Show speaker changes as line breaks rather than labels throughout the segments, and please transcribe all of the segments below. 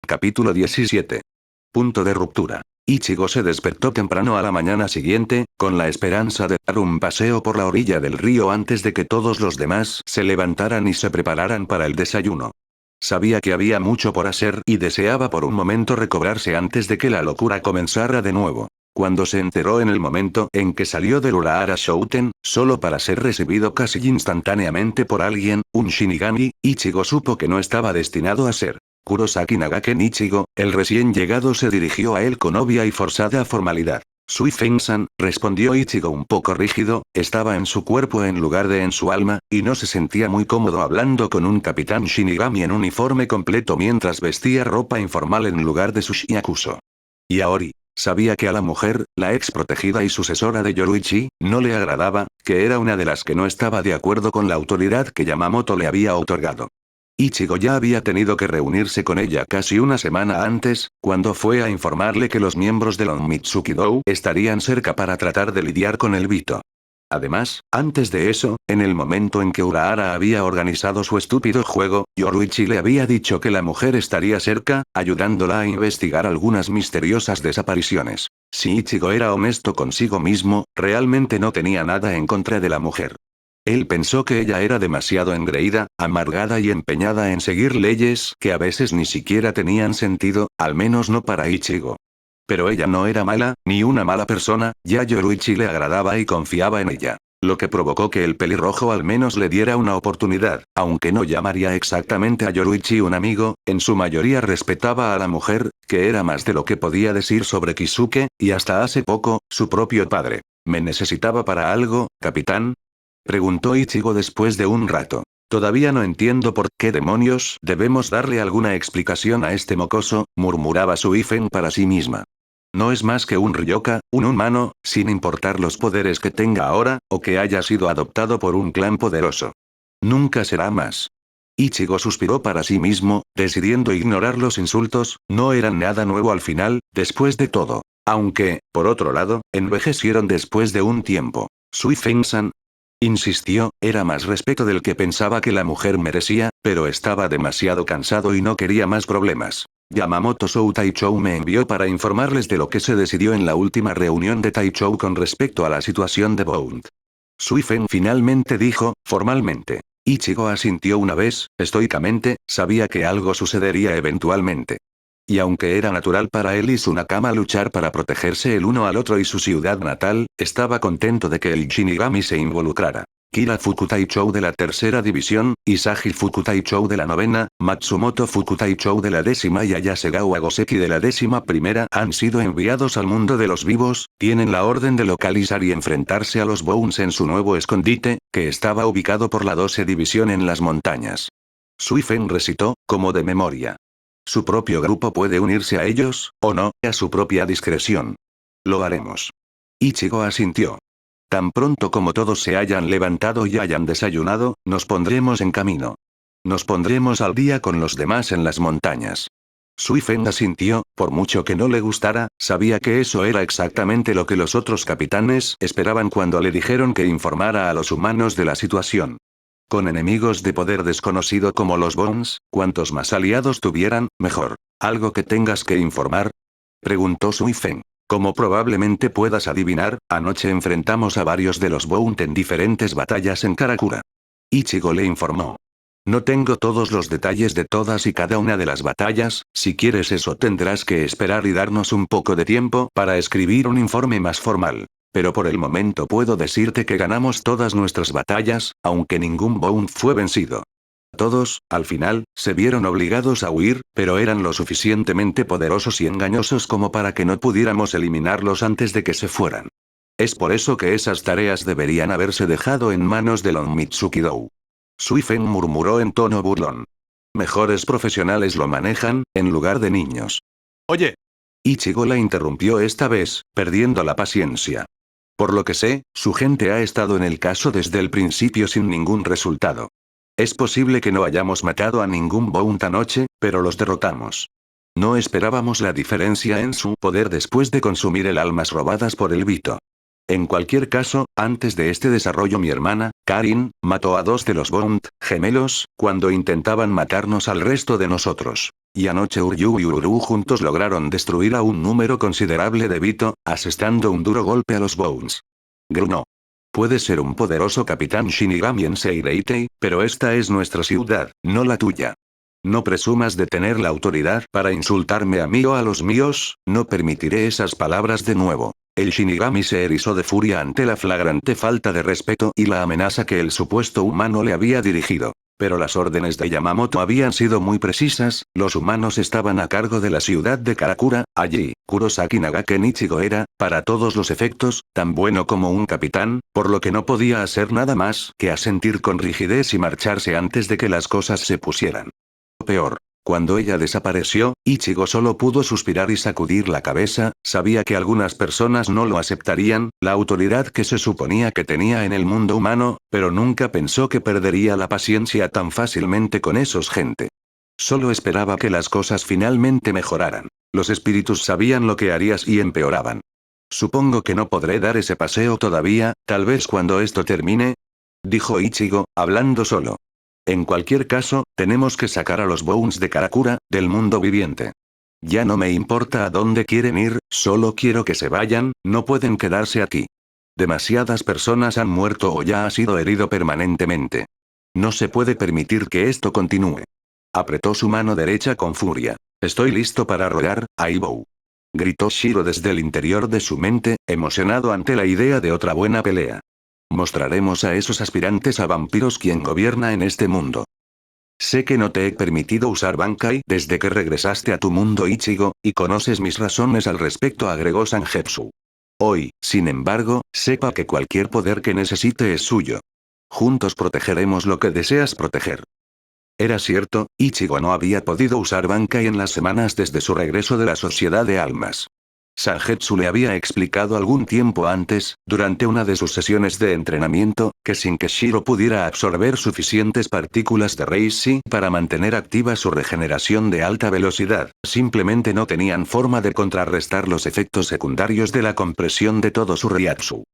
Capítulo 17. Punto de ruptura. Ichigo se despertó temprano a la mañana siguiente, con la esperanza de dar un paseo por la orilla del río antes de que todos los demás se levantaran y se prepararan para el desayuno. Sabía que había mucho por hacer y deseaba por un momento recobrarse antes de que la locura comenzara de nuevo. Cuando se enteró en el momento en que salió del Urahara Shouten, solo para ser recibido casi instantáneamente por alguien, un Shinigami, Ichigo supo que no estaba destinado a ser. Kurosaki Nagaken Ichigo, el recién llegado, se dirigió a él con obvia y forzada formalidad. Suifeng-san, respondió Ichigo un poco rígido, estaba en su cuerpo en lugar de en su alma, y no se sentía muy cómodo hablando con un capitán Shinigami en uniforme completo mientras vestía ropa informal en lugar de su Shiakuso. Y Aori. Sabía que a la mujer, la ex protegida y sucesora de Yoruichi, no le agradaba, que era una de las que no estaba de acuerdo con la autoridad que Yamamoto le había otorgado. Ichigo ya había tenido que reunirse con ella casi una semana antes, cuando fue a informarle que los miembros del Onmitsuki-dou estarían cerca para tratar de lidiar con el Vito. Además, antes de eso, en el momento en que Urahara había organizado su estúpido juego, Yoruichi le había dicho que la mujer estaría cerca, ayudándola a investigar algunas misteriosas desapariciones. Si Ichigo era honesto consigo mismo, realmente no tenía nada en contra de la mujer. Él pensó que ella era demasiado engreída, amargada y empeñada en seguir leyes que a veces ni siquiera tenían sentido, al menos no para Ichigo. Pero ella no era mala, ni una mala persona, ya Yoruichi le agradaba y confiaba en ella. Lo que provocó que el pelirrojo al menos le diera una oportunidad, aunque no llamaría exactamente a Yoruichi un amigo, en su mayoría respetaba a la mujer, que era más de lo que podía decir sobre Kisuke, y hasta hace poco, su propio padre. ¿Me necesitaba para algo, capitán?, preguntó Ichigo después de un rato. Todavía no entiendo por qué demonios debemos darle alguna explicación a este mocoso, murmuraba Suifen para sí misma. No es más que un Ryoka, un humano, sin importar los poderes que tenga ahora, o que haya sido adoptado por un clan poderoso. Nunca será más. Ichigo suspiró para sí mismo, decidiendo ignorar los insultos, no eran nada nuevo al final, después de todo. Aunque, por otro lado, envejecieron después de un tiempo. Suifeng-san, insistió, era más respeto del que pensaba que la mujer merecía, pero estaba demasiado cansado y no quería más problemas. Yamamoto Sou Taichou me envió para informarles de lo que se decidió en la última reunión de Taichou con respecto a la situación de Bount. Suifen finalmente dijo, formalmente. Ichigo asintió una vez, estoicamente, sabía que algo sucedería eventualmente. Y aunque era natural para él y su Nakama luchar para protegerse el uno al otro y su ciudad natal, estaba contento de que el Shinigami se involucrara. Kira Fukutaichou de la tercera división, Isagi Fukutaichou de la novena, Matsumoto Fukutaichou de la décima y Ayasegawa Goseki de la 11ª han sido enviados al mundo de los vivos, tienen la orden de localizar y enfrentarse a los Bones en su nuevo escondite, que estaba ubicado por la 12 división en las montañas. Suifen recitó, como de memoria. Su propio grupo puede unirse a ellos, o no, a su propia discreción. Lo haremos. Ichigo asintió. Tan pronto como todos se hayan levantado y hayan desayunado, nos pondremos en camino. Nos pondremos al día con los demás en las montañas. Suifen asintió, por mucho que no le gustara, sabía que eso era exactamente lo que los otros capitanes esperaban cuando le dijeron que informara a los humanos de la situación. Con enemigos de poder desconocido como los Bones, cuantos más aliados tuvieran, mejor. ¿Algo que tengas que informar?, preguntó Suifen. Como probablemente puedas adivinar, anoche enfrentamos a varios de los Bount en diferentes batallas en Karakura. Ichigo le informó. No tengo todos los detalles de todas y cada una de las batallas, si quieres eso tendrás que esperar y darnos un poco de tiempo para escribir un informe más formal. Pero por el momento puedo decirte que ganamos todas nuestras batallas, aunque ningún Bount fue vencido. Todos, al final, se vieron obligados a huir, pero eran lo suficientemente poderosos y engañosos como para que no pudiéramos eliminarlos antes de que se fueran. Es por eso que esas tareas deberían haberse dejado en manos del Onmitsuki-dou. Suifen murmuró en tono burlón. Mejores profesionales lo manejan, en lugar de niños. Oye. Ichigo la interrumpió esta vez, perdiendo la paciencia. Por lo que sé, su gente ha estado en el caso desde el principio sin ningún resultado. Es posible que no hayamos matado a ningún Bount anoche, pero los derrotamos. No esperábamos la diferencia en su poder después de consumir el almas robadas por el Vito. En cualquier caso, antes de este desarrollo mi hermana, Karin, mató a 2 de los Bond, gemelos, cuando intentaban matarnos al resto de nosotros. Y anoche Uryu y Ururu juntos lograron destruir a un número considerable de Vito, asestando un duro golpe a los Bones. Grunó. Puede ser un poderoso capitán Shinigami en Seireitei, pero esta es nuestra ciudad, no la tuya. No presumas de tener la autoridad para insultarme a mí o a los míos, no permitiré esas palabras de nuevo. El Shinigami se erizó de furia ante la flagrante falta de respeto y la amenaza que el supuesto humano le había dirigido. Pero las órdenes de Yamamoto habían sido muy precisas, los humanos estaban a cargo de la ciudad de Karakura, allí, Kurosaki Nagaken Ichigo era, para todos los efectos, tan bueno como un capitán, por lo que no podía hacer nada más que asentir con rigidez y marcharse antes de que las cosas se pusieran peor. Cuando ella desapareció, Ichigo solo pudo suspirar y sacudir la cabeza, sabía que algunas personas no lo aceptarían, la autoridad que se suponía que tenía en el mundo humano, pero nunca pensó que perdería la paciencia tan fácilmente con esos gente. Solo esperaba que las cosas finalmente mejoraran. Los espíritus sabían lo que harías y empeoraban. Supongo que no podré dar ese paseo todavía, tal vez cuando esto termine, dijo Ichigo, hablando solo. En cualquier caso, tenemos que sacar a los Bones de Karakura, del mundo viviente. Ya no me importa a dónde quieren ir, solo quiero que se vayan, no pueden quedarse aquí. Demasiadas personas han muerto o ya ha sido herido permanentemente. No se puede permitir que esto continúe. Apretó su mano derecha con furia. Estoy listo para rogar, Aibou. Gritó Shiro desde el interior de su mente, emocionado ante la idea de otra buena pelea. Mostraremos a esos aspirantes a vampiros quién gobierna en este mundo. Sé que no te he permitido usar Bankai desde que regresaste a tu mundo Ichigo, y conoces mis razones al respecto, agregó Sangetsu. Hoy, sin embargo, sepa que cualquier poder que necesite es suyo. Juntos protegeremos lo que deseas proteger. Era cierto, Ichigo no había podido usar Bankai en las semanas desde su regreso de la Sociedad de Almas. Sangetsu le había explicado algún tiempo antes, durante una de sus sesiones de entrenamiento, que sin que Shiro pudiera absorber suficientes partículas de Reishi para mantener activa su regeneración de alta velocidad, simplemente no tenían forma de contrarrestar los efectos secundarios de la compresión de todo su Reiatsu.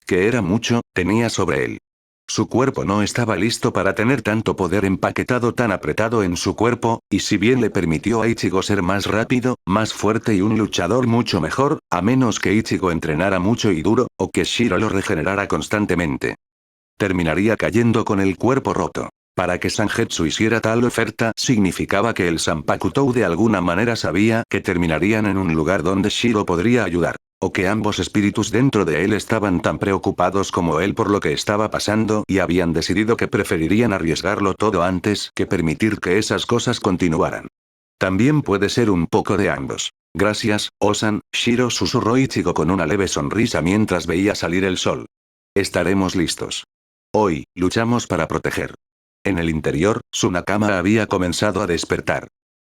Que era mucho, tenía sobre él. Su cuerpo no estaba listo para tener tanto poder empaquetado tan apretado en su cuerpo, y si bien le permitió a Ichigo ser más rápido, más fuerte y un luchador mucho mejor, a menos que Ichigo entrenara mucho y duro, o que Shiro lo regenerara constantemente. Terminaría cayendo con el cuerpo roto. Para que Sangetsu hiciera tal oferta significaba que el Sanpakutou de alguna manera sabía que terminarían en un lugar donde Shiro podría ayudar. O que ambos espíritus dentro de él estaban tan preocupados como él por lo que estaba pasando y habían decidido que preferirían arriesgarlo todo antes que permitir que esas cosas continuaran. También puede ser un poco de ambos. Gracias, Osan, Shiro susurró Ichigo con una leve sonrisa mientras veía salir el sol. Estaremos listos. Hoy, luchamos para proteger. En el interior, su Nakama había comenzado a despertar.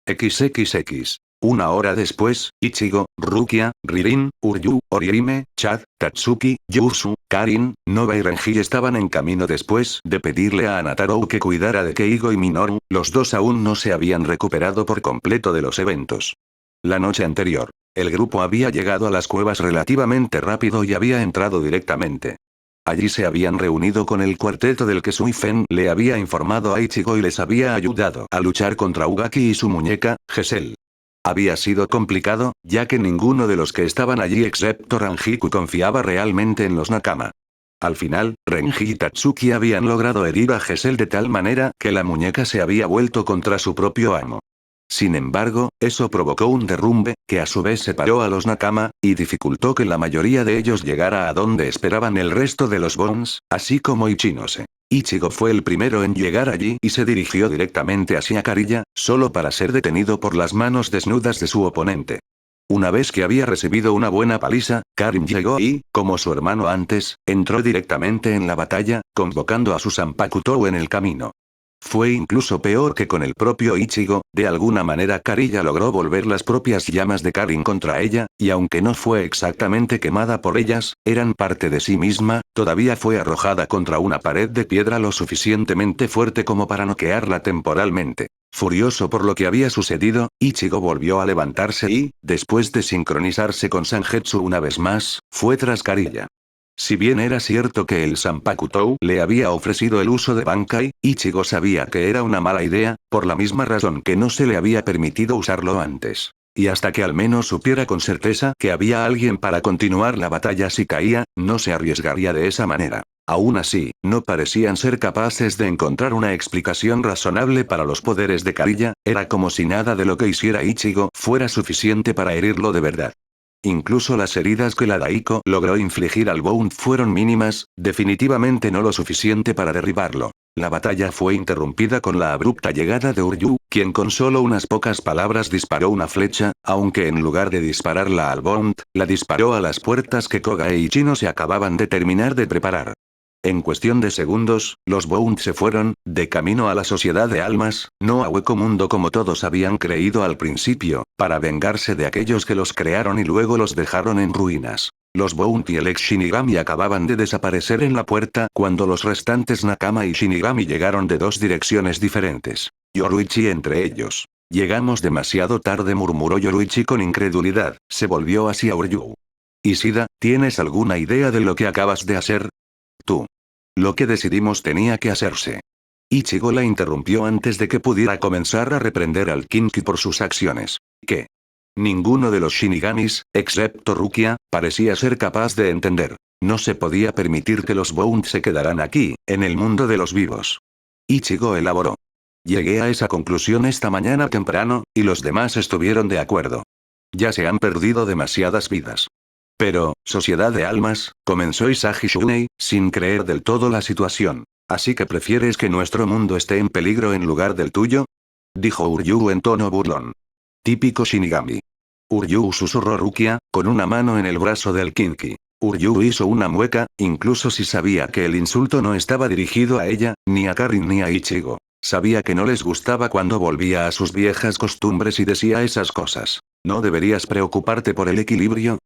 XXX. Una hora después, Ichigo, Rukia, Ririn, Uryu, Orihime, Chad, Tatsuki, Yusu, Karin, Nova y Renji estaban en camino después de pedirle a Anatarou que cuidara de Keigo y Minoru, los dos aún no se habían recuperado por completo de los eventos. La noche anterior, el grupo había llegado a las cuevas relativamente rápido y había entrado directamente. Allí se habían reunido con el cuarteto del que Suifen le había informado a Ichigo y les había ayudado a luchar contra Ugaki y su muñeca, Gesell. Había sido complicado, ya que ninguno de los que estaban allí excepto Ranjiku confiaba realmente en los Nakama. Al final, Renji y Tatsuki habían logrado herir a Gesell de tal manera que la muñeca se había vuelto contra su propio amo. Sin embargo, eso provocó un derrumbe, que a su vez separó a los Nakama, y dificultó que la mayoría de ellos llegara a donde esperaban el resto de los Bones, así como Ichinose. Ichigo fue el primero en llegar allí y se dirigió directamente hacia Kariya, solo para ser detenido por las manos desnudas de su oponente. Una vez que había recibido una buena paliza, Karin llegó y, como su hermano antes, entró directamente en la batalla, convocando a su Sanpakutou en el camino. Fue incluso peor que con el propio Ichigo, de alguna manera Kariya logró volver las propias llamas de Karin contra ella, y aunque no fue exactamente quemada por ellas, eran parte de sí misma, todavía fue arrojada contra una pared de piedra lo suficientemente fuerte como para noquearla temporalmente. Furioso por lo que había sucedido, Ichigo volvió a levantarse y, después de sincronizarse con Sangetsu una vez más, fue tras Kariya. Si bien era cierto que el Zanpakutou le había ofrecido el uso de Bankai, Ichigo sabía que era una mala idea, por la misma razón que no se le había permitido usarlo antes. Y hasta que al menos supiera con certeza que había alguien para continuar la batalla si caía, no se arriesgaría de esa manera. Aún así, no parecían ser capaces de encontrar una explicación razonable para los poderes de Kariya, era como si nada de lo que hiciera Ichigo fuera suficiente para herirlo de verdad. Incluso las heridas que la Daiko logró infligir al Bount fueron mínimas, definitivamente no lo suficiente para derribarlo. La batalla fue interrumpida con la abrupta llegada de Uryu, quien con solo unas pocas palabras disparó una flecha, aunque en lugar de dispararla al Bount, la disparó a las puertas que Koga e Ichino se acababan de terminar de preparar. En cuestión de segundos, los Bount se fueron, de camino a la sociedad de almas, no a Hueco Mundo como todos habían creído al principio, para vengarse de aquellos que los crearon y luego los dejaron en ruinas. Los Bount y el ex Shinigami acababan de desaparecer en la puerta cuando los restantes Nakama y Shinigami llegaron de dos direcciones diferentes. Yoruichi entre ellos. Llegamos demasiado tarde, murmuró Yoruichi con incredulidad, se volvió hacia Uryu. Ishida, ¿tienes alguna idea de lo que acabas de hacer? Tú. Lo que decidimos tenía que hacerse. Ichigo la interrumpió antes de que pudiera comenzar a reprender al Kinki por sus acciones. ¿Qué? Ninguno de los Shinigamis, excepto Rukia, parecía ser capaz de entender. No se podía permitir que los Bount se quedaran aquí, en el mundo de los vivos. Ichigo elaboró. Llegué a esa conclusión esta mañana temprano, y los demás estuvieron de acuerdo. Ya se han perdido demasiadas vidas. Pero, Sociedad de Almas, comenzó Isagi Shunei, sin creer del todo la situación. ¿Así que prefieres que nuestro mundo esté en peligro en lugar del tuyo? Dijo Uryu en tono burlón. Típico Shinigami. Uryu susurró Rukia, con una mano en el brazo del Kinki. Uryu hizo una mueca, incluso si sabía que el insulto no estaba dirigido a ella, ni a Karin ni a Ichigo. Sabía que no les gustaba cuando volvía a sus viejas costumbres y decía esas cosas. ¿No deberías preocuparte por el equilibrio?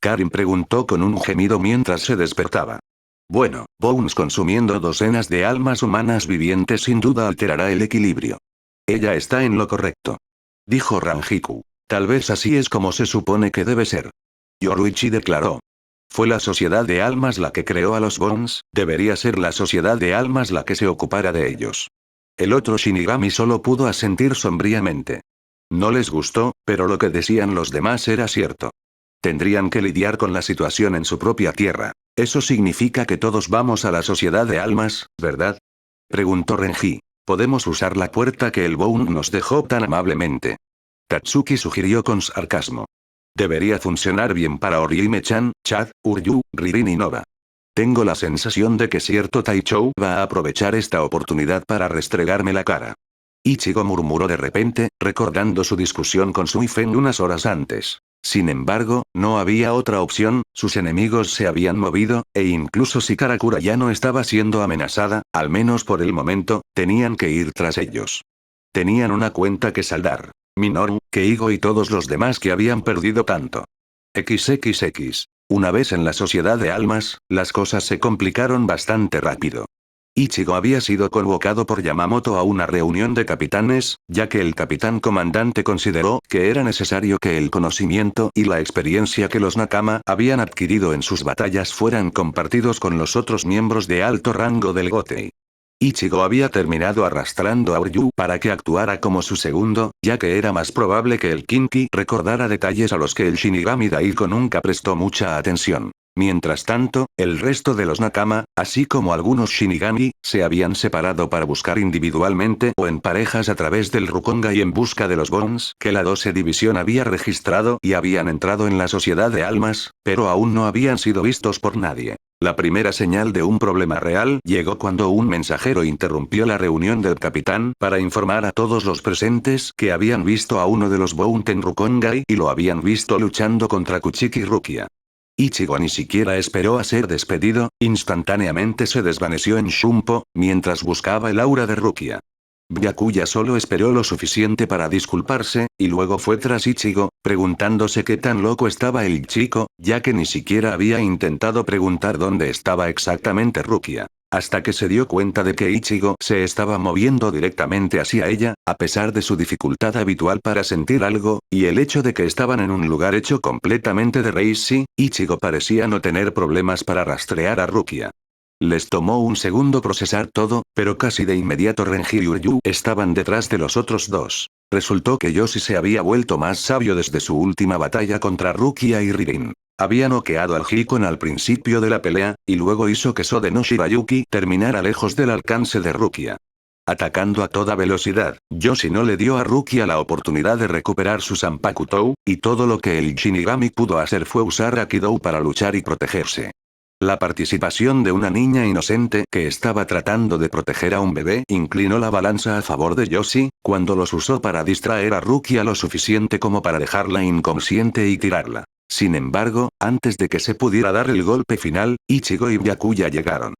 Karin preguntó con un gemido mientras se despertaba. Bueno, Bones consumiendo docenas de almas humanas vivientes sin duda alterará el equilibrio. Ella está en lo correcto. Dijo Rangiku. Tal vez así es como se supone que debe ser. Yoruichi declaró. Fue la sociedad de almas la que creó a los Bones, debería ser la sociedad de almas la que se ocupara de ellos. El otro Shinigami solo pudo asentir sombríamente. No les gustó, pero lo que decían los demás era cierto. Tendrían que lidiar con la situación en su propia tierra. Eso significa que todos vamos a la sociedad de almas, ¿verdad? Preguntó Renji. Podemos usar la puerta que el Bount nos dejó tan amablemente. Tatsuki sugirió con sarcasmo. Debería funcionar bien para Orihime-chan, Chad, Uryu, Ririn y Nova. Tengo la sensación de que cierto Taichou va a aprovechar esta oportunidad para restregarme la cara. Ichigo murmuró de repente, recordando su discusión con Suifen unas horas antes. Sin embargo, no había otra opción, sus enemigos se habían movido, e incluso si Karakura ya no estaba siendo amenazada, al menos por el momento, tenían que ir tras ellos. Tenían una cuenta que saldar. Minoru, Keigo y todos los demás que habían perdido tanto. XXX. Una vez en la sociedad de almas, las cosas se complicaron bastante rápido. Ichigo había sido convocado por Yamamoto a una reunión de capitanes, ya que el capitán comandante consideró que era necesario que el conocimiento y la experiencia que los Nakama habían adquirido en sus batallas fueran compartidos con los otros miembros de alto rango del Gotei. Ichigo había terminado arrastrando a Uryu para que actuara como su segundo, ya que era más probable que el Kinki recordara detalles a los que el Shinigami Daiko nunca prestó mucha atención. Mientras tanto, el resto de los Nakama, así como algunos Shinigami, se habían separado para buscar individualmente o en parejas a través del Rukonga y en busca de los Bones que la 12 división había registrado y habían entrado en la sociedad de almas, pero aún no habían sido vistos por nadie. La primera señal de un problema real llegó cuando un mensajero interrumpió la reunión del capitán para informar a todos los presentes que habían visto a uno de los Bount en Rukongai y lo habían visto luchando contra Kuchiki Rukia. Ichigo ni siquiera esperó a ser despedido, instantáneamente se desvaneció en Shunpo, mientras buscaba el aura de Rukia. Byakuya solo esperó lo suficiente para disculparse, y luego fue tras Ichigo, preguntándose qué tan loco estaba el chico, ya que ni siquiera había intentado preguntar dónde estaba exactamente Rukia. Hasta que se dio cuenta de que Ichigo se estaba moviendo directamente hacia ella, a pesar de su dificultad habitual para sentir algo, y el hecho de que estaban en un lugar hecho completamente de Reishi, Ichigo parecía no tener problemas para rastrear a Rukia. Les tomó un segundo procesar todo, pero casi de inmediato Renji y Uryu estaban detrás de los otros dos. Resultó que Yoshi se había vuelto más sabio desde su última batalla contra Rukia y Ririn. Había noqueado al Hikon al principio de la pelea, y luego hizo que Sode no Shirayuki terminara lejos del alcance de Rukia. Atacando a toda velocidad, Yoshi no le dio a Rukia la oportunidad de recuperar su Zanpakutou, y todo lo que el Shinigami pudo hacer fue usar Akidou para luchar y protegerse. La participación de una niña inocente que estaba tratando de proteger a un bebé inclinó la balanza a favor de Yoshi, cuando los usó para distraer a Rukia lo suficiente como para dejarla inconsciente y tirarla. Sin embargo, antes de que se pudiera dar el golpe final, Ichigo y Byakuya llegaron.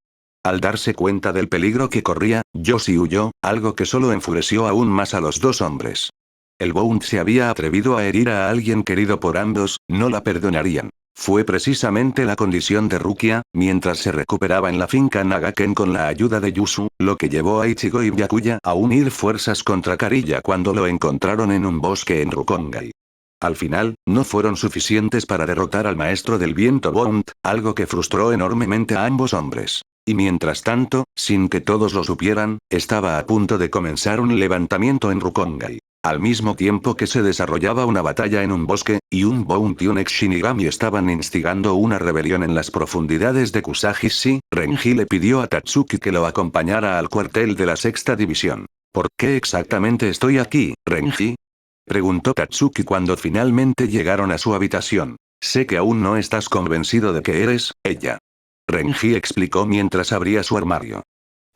Al darse cuenta del peligro que corría, Yoshi huyó, algo que solo enfureció aún más a los dos hombres. El Bount se había atrevido a herir a alguien querido por ambos, no la perdonarían. Fue precisamente la condición de Rukia, mientras se recuperaba en la finca Nagaken con la ayuda de Yusu, lo que llevó a Ichigo y Byakuya a unir fuerzas contra Kariya cuando lo encontraron en un bosque en Rukongai. Al final, no fueron suficientes para derrotar al maestro del viento Bount, algo que frustró enormemente a ambos hombres. Y mientras tanto, sin que todos lo supieran, estaba a punto de comenzar un levantamiento en Rukongai. Al mismo tiempo que se desarrollaba una batalla en un bosque, y un Bount y un ex-Shinigami estaban instigando una rebelión en las profundidades de Kusahishi, Renji le pidió a Tatsuki que lo acompañara al cuartel de la sexta división. ¿Por qué exactamente estoy aquí, Renji? Preguntó Tatsuki cuando finalmente llegaron a su habitación. Sé que aún no estás convencido de que eres ella. Renji explicó mientras abría su armario.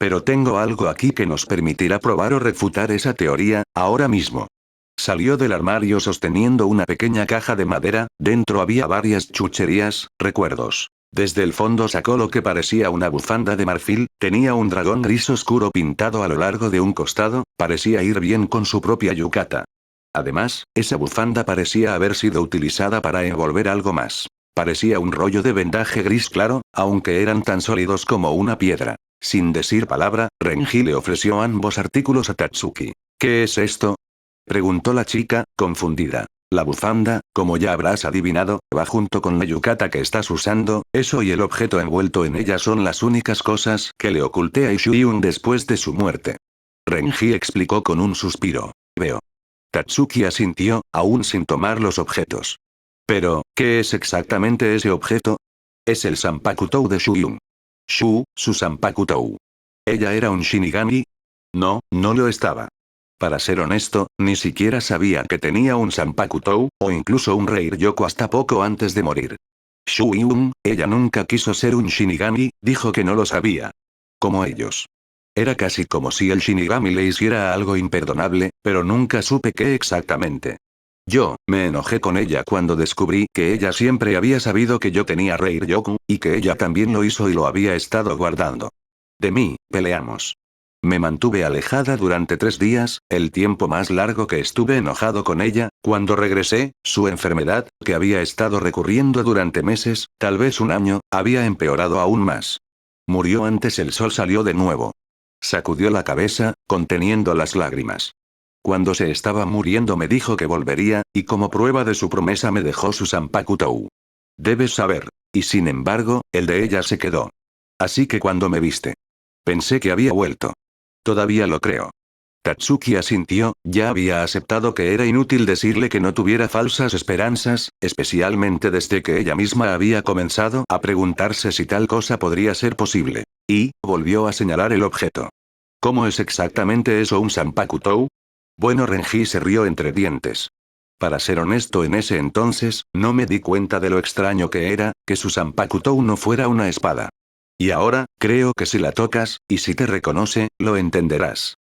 Pero tengo algo aquí que nos permitirá probar o refutar esa teoría, ahora mismo. Salió del armario sosteniendo una pequeña caja de madera, dentro había varias chucherías, recuerdos. Desde el fondo sacó lo que parecía una bufanda de marfil, tenía un dragón gris oscuro pintado a lo largo de un costado, parecía ir bien con su propia yukata. Además, esa bufanda parecía haber sido utilizada para envolver algo más. Parecía un rollo de vendaje gris claro, aunque eran tan sólidos como una piedra. Sin decir palabra, Renji le ofreció ambos artículos a Tatsuki. ¿Qué es esto? Preguntó la chica, confundida. La bufanda, como ya habrás adivinado, va junto con la yukata que estás usando, eso y el objeto envuelto en ella son las únicas cosas que le oculté a Ishiun después de su muerte. Renji explicó con un suspiro. Veo. Tatsuki asintió, aún sin tomar los objetos. Pero, ¿qué es exactamente ese objeto? Es el Zanpakutou de Shuyun. Su Zanpakutou. ¿Ella era un Shinigami? No, no lo estaba. Para ser honesto, ni siquiera sabía que tenía un Zanpakutou, o incluso un Reiryoku hasta poco antes de morir. Shuyun, ella nunca quiso ser un Shinigami, dijo que no lo sabía. Como ellos. Era casi como si el Shinigami le hiciera algo imperdonable, pero nunca supe qué exactamente. Yo, me enojé con ella cuando descubrí que ella siempre había sabido que yo tenía Reiryoku, y que ella también lo hizo y lo había estado guardando. De mí, peleamos. Me mantuve alejada durante 3 días, el tiempo más largo que estuve enojado con ella. Cuando regresé, su enfermedad, que había estado recurriendo durante meses, tal vez un año, había empeorado aún más. Murió antes el sol salió de nuevo. Sacudió la cabeza, conteniendo las lágrimas. Cuando se estaba muriendo me dijo que volvería, y como prueba de su promesa me dejó su Zanpakutou. Debes saber. Y sin embargo, el de ella se quedó. Así que cuando me viste. Pensé que había vuelto. Todavía lo creo. Tatsuki asintió, ya había aceptado que era inútil decirle que no tuviera falsas esperanzas, especialmente desde que ella misma había comenzado a preguntarse si tal cosa podría ser posible. Y, volvió a señalar el objeto. ¿Cómo es exactamente eso un Zanpakutou? Bueno, Renji se rió entre dientes. Para ser honesto, en ese entonces, no me di cuenta de lo extraño que era, que su Zanpakutou no fuera una espada. Y ahora, creo que si la tocas, y si te reconoce, lo entenderás.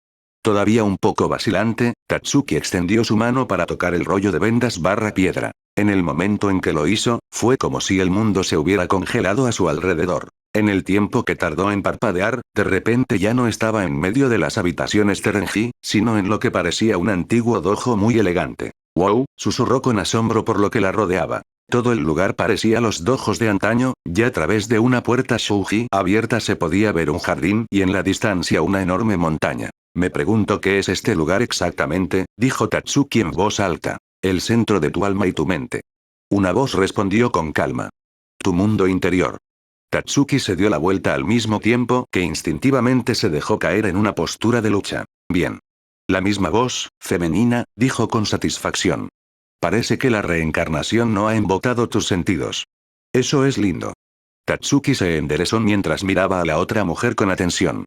Todavía un poco vacilante, Tatsuki extendió su mano para tocar el rollo de vendas barra piedra. En el momento en que lo hizo, fue como si el mundo se hubiera congelado a su alrededor. En el tiempo que tardó en parpadear, de repente ya no estaba en medio de las habitaciones de Renji, sino en lo que parecía un antiguo dojo muy elegante. «¡Wow!», susurró con asombro por lo que la rodeaba. Todo el lugar parecía los dojos de antaño, y a través de una puerta shouji abierta se podía ver un jardín y en la distancia una enorme montaña. Me pregunto qué es este lugar exactamente, dijo Tatsuki en voz alta. El centro de tu alma y tu mente. Una voz respondió con calma. Tu mundo interior. Tatsuki se dio la vuelta al mismo tiempo que instintivamente se dejó caer en una postura de lucha. Bien. La misma voz, femenina, dijo con satisfacción. Parece que la reencarnación no ha embotado tus sentidos. Eso es lindo. Tatsuki se enderezó mientras miraba a la otra mujer con atención.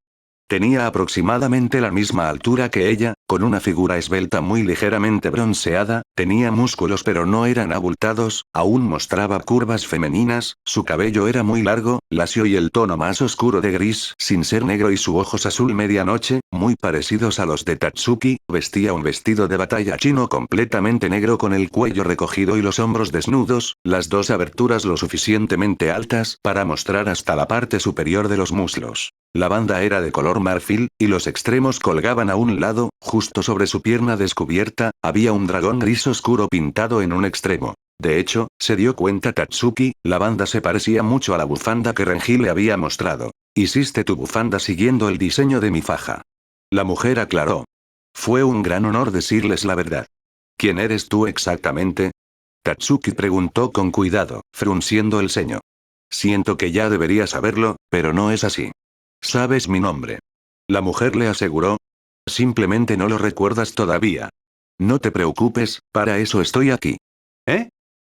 Tenía aproximadamente la misma altura que ella, con una figura esbelta muy ligeramente bronceada, tenía músculos pero no eran abultados, aún mostraba curvas femeninas, su cabello era muy largo, lacio y el tono más oscuro de gris sin ser negro y sus ojos azul medianoche, muy parecidos a los de Tatsuki, vestía un vestido de batalla chino completamente negro con el cuello recogido y los hombros desnudos, las dos aberturas lo suficientemente altas para mostrar hasta la parte superior de los muslos. La banda era de color marfil, y los extremos colgaban a un lado, justo sobre su pierna descubierta, había un dragón gris oscuro pintado en un extremo. De hecho, se dio cuenta Tatsuki, la banda se parecía mucho a la bufanda que Renji le había mostrado. Hiciste tu bufanda siguiendo el diseño de mi faja. La mujer aclaró. Fue un gran honor decirles la verdad. ¿Quién eres tú exactamente? Tatsuki preguntó con cuidado, frunciendo el ceño. Siento que ya debería saberlo, pero no es así. ¿Sabes mi nombre? La mujer le aseguró. Simplemente no lo recuerdas todavía. No te preocupes, para eso estoy aquí. ¿Eh?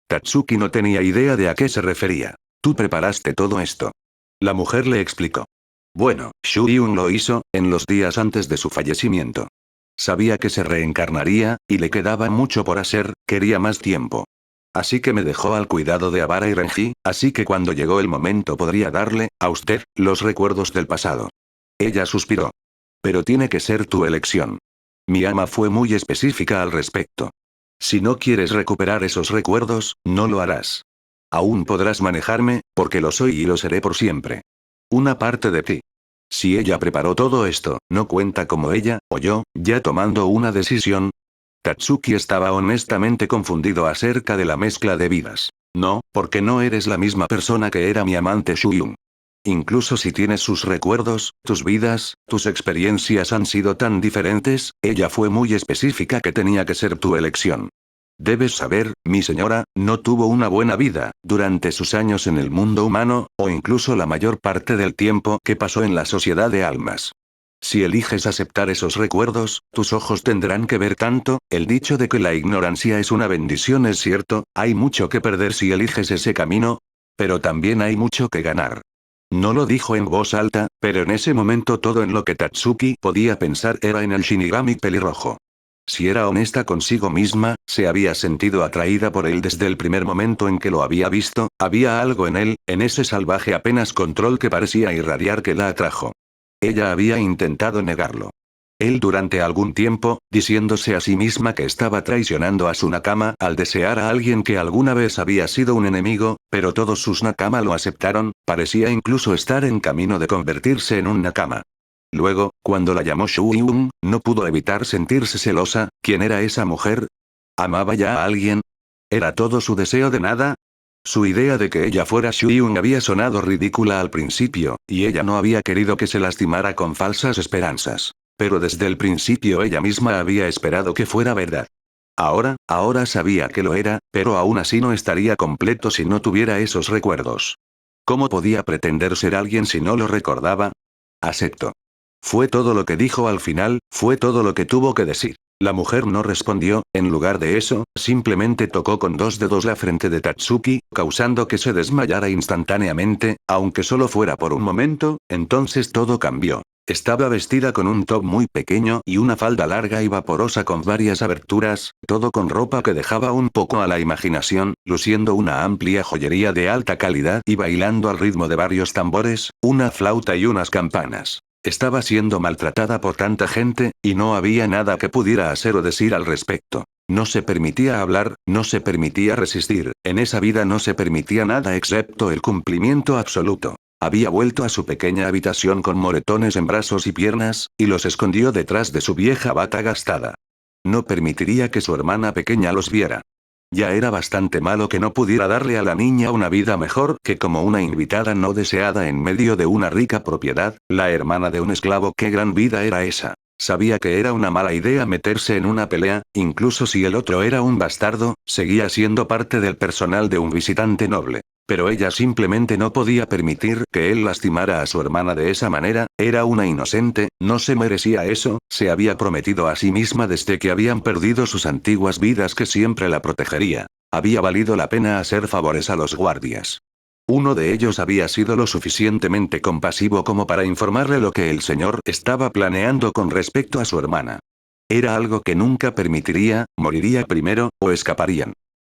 Tatsuki no tenía idea de a qué se refería. Tú preparaste todo esto. La mujer le explicó. Bueno, Shu-Yun lo hizo, en los días antes de su fallecimiento. Sabía que se reencarnaría, y le quedaba mucho por hacer, quería más tiempo. Así que me dejó al cuidado de Abara y Renji, así que cuando llegó el momento podría darle, a usted, los recuerdos del pasado. Ella suspiró. Pero tiene que ser tu elección. Mi ama fue muy específica al respecto. Si no quieres recuperar esos recuerdos, no lo harás. Aún podrás manejarme, porque lo soy y lo seré por siempre. Una parte de ti. Si ella preparó todo esto, no cuenta como ella, o yo, ya tomando una decisión. Tatsuki estaba honestamente confundido acerca de la mezcla de vidas. No, porque no eres la misma persona que era mi amante Shu-Yun. Incluso si tienes sus recuerdos, tus vidas, tus experiencias han sido tan diferentes, ella fue muy específica que tenía que ser tu elección. Debes saber, mi señora, no tuvo una buena vida, durante sus años en el mundo humano, o incluso la mayor parte del tiempo que pasó en la sociedad de almas. Si eliges aceptar esos recuerdos, tus ojos tendrán que ver tanto, el dicho de que la ignorancia es una bendición es cierto, hay mucho que perder si eliges ese camino, pero también hay mucho que ganar. No lo dijo en voz alta, pero en ese momento todo en lo que Tatsuki podía pensar era en el Shinigami pelirrojo. Si era honesta consigo misma, se había sentido atraída por él desde el primer momento en que lo había visto, había algo en él, en ese salvaje apenas control que parecía irradiar que la atrajo. Ella había intentado negarlo. Él durante algún tiempo, diciéndose a sí misma que estaba traicionando a su nakama al desear a alguien que alguna vez había sido un enemigo, pero todos sus nakama lo aceptaron, parecía incluso estar en camino de convertirse en un nakama. Luego, cuando la llamó Shu-Yun, no pudo evitar sentirse celosa. ¿Quién era esa mujer? ¿Amaba ya a alguien? ¿Era todo su deseo de nada? Su idea de que ella fuera Shu-Yun había sonado ridícula al principio, y ella no había querido que se lastimara con falsas esperanzas. Pero desde el principio ella misma había esperado que fuera verdad. Ahora sabía que lo era, pero aún así no estaría completo si no tuviera esos recuerdos. ¿Cómo podía pretender ser alguien si no lo recordaba? Acepto. Fue todo lo que dijo al final, fue todo lo que tuvo que decir. La mujer no respondió, en lugar de eso, simplemente tocó con dos dedos la frente de Tatsuki, causando que se desmayara instantáneamente, aunque solo fuera por un momento, entonces todo cambió. Estaba vestida con un top muy pequeño y una falda larga y vaporosa con varias aberturas, todo con ropa que dejaba un poco a la imaginación, luciendo una amplia joyería de alta calidad y bailando al ritmo de varios tambores, una flauta y unas campanas. Estaba siendo maltratada por tanta gente, y no había nada que pudiera hacer o decir al respecto. No se permitía hablar, no se permitía resistir, en esa vida no se permitía nada excepto el cumplimiento absoluto. Había vuelto a su pequeña habitación con moretones en brazos y piernas, y los escondió detrás de su vieja bata gastada. No permitiría que su hermana pequeña los viera. Ya era bastante malo que no pudiera darle a la niña una vida mejor que como una invitada no deseada en medio de una rica propiedad, la hermana de un esclavo. ¿Qué gran vida era esa? Sabía que era una mala idea meterse en una pelea, incluso si el otro era un bastardo, seguía siendo parte del personal de un visitante noble. Pero ella simplemente no podía permitir que él lastimara a su hermana de esa manera, era una inocente, no se merecía eso, se había prometido a sí misma desde que habían perdido sus antiguas vidas que siempre la protegería. Había valido la pena hacer favores a los guardias. Uno de ellos había sido lo suficientemente compasivo como para informarle lo que el señor estaba planeando con respecto a su hermana. Era algo que nunca permitiría, moriría primero, o escaparían.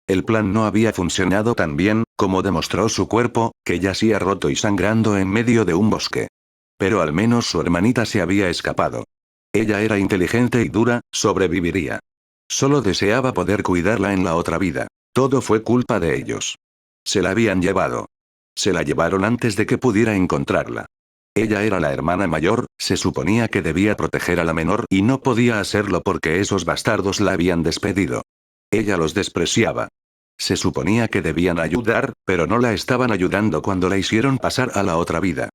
El plan no había funcionado tan bien, como demostró su cuerpo, que yacía roto y sangrando en medio de un bosque. Pero al menos su hermanita se había escapado. Ella era inteligente y dura, sobreviviría. Solo deseaba poder cuidarla en la otra vida. Todo fue culpa de ellos. Se la habían llevado. Se la llevaron antes de que pudiera encontrarla. Ella era la hermana mayor, se suponía que debía proteger a la menor y no podía hacerlo porque esos bastardos la habían despedido. Ella los despreciaba. Se suponía que debían ayudar, pero no la estaban ayudando cuando la hicieron pasar a la otra vida.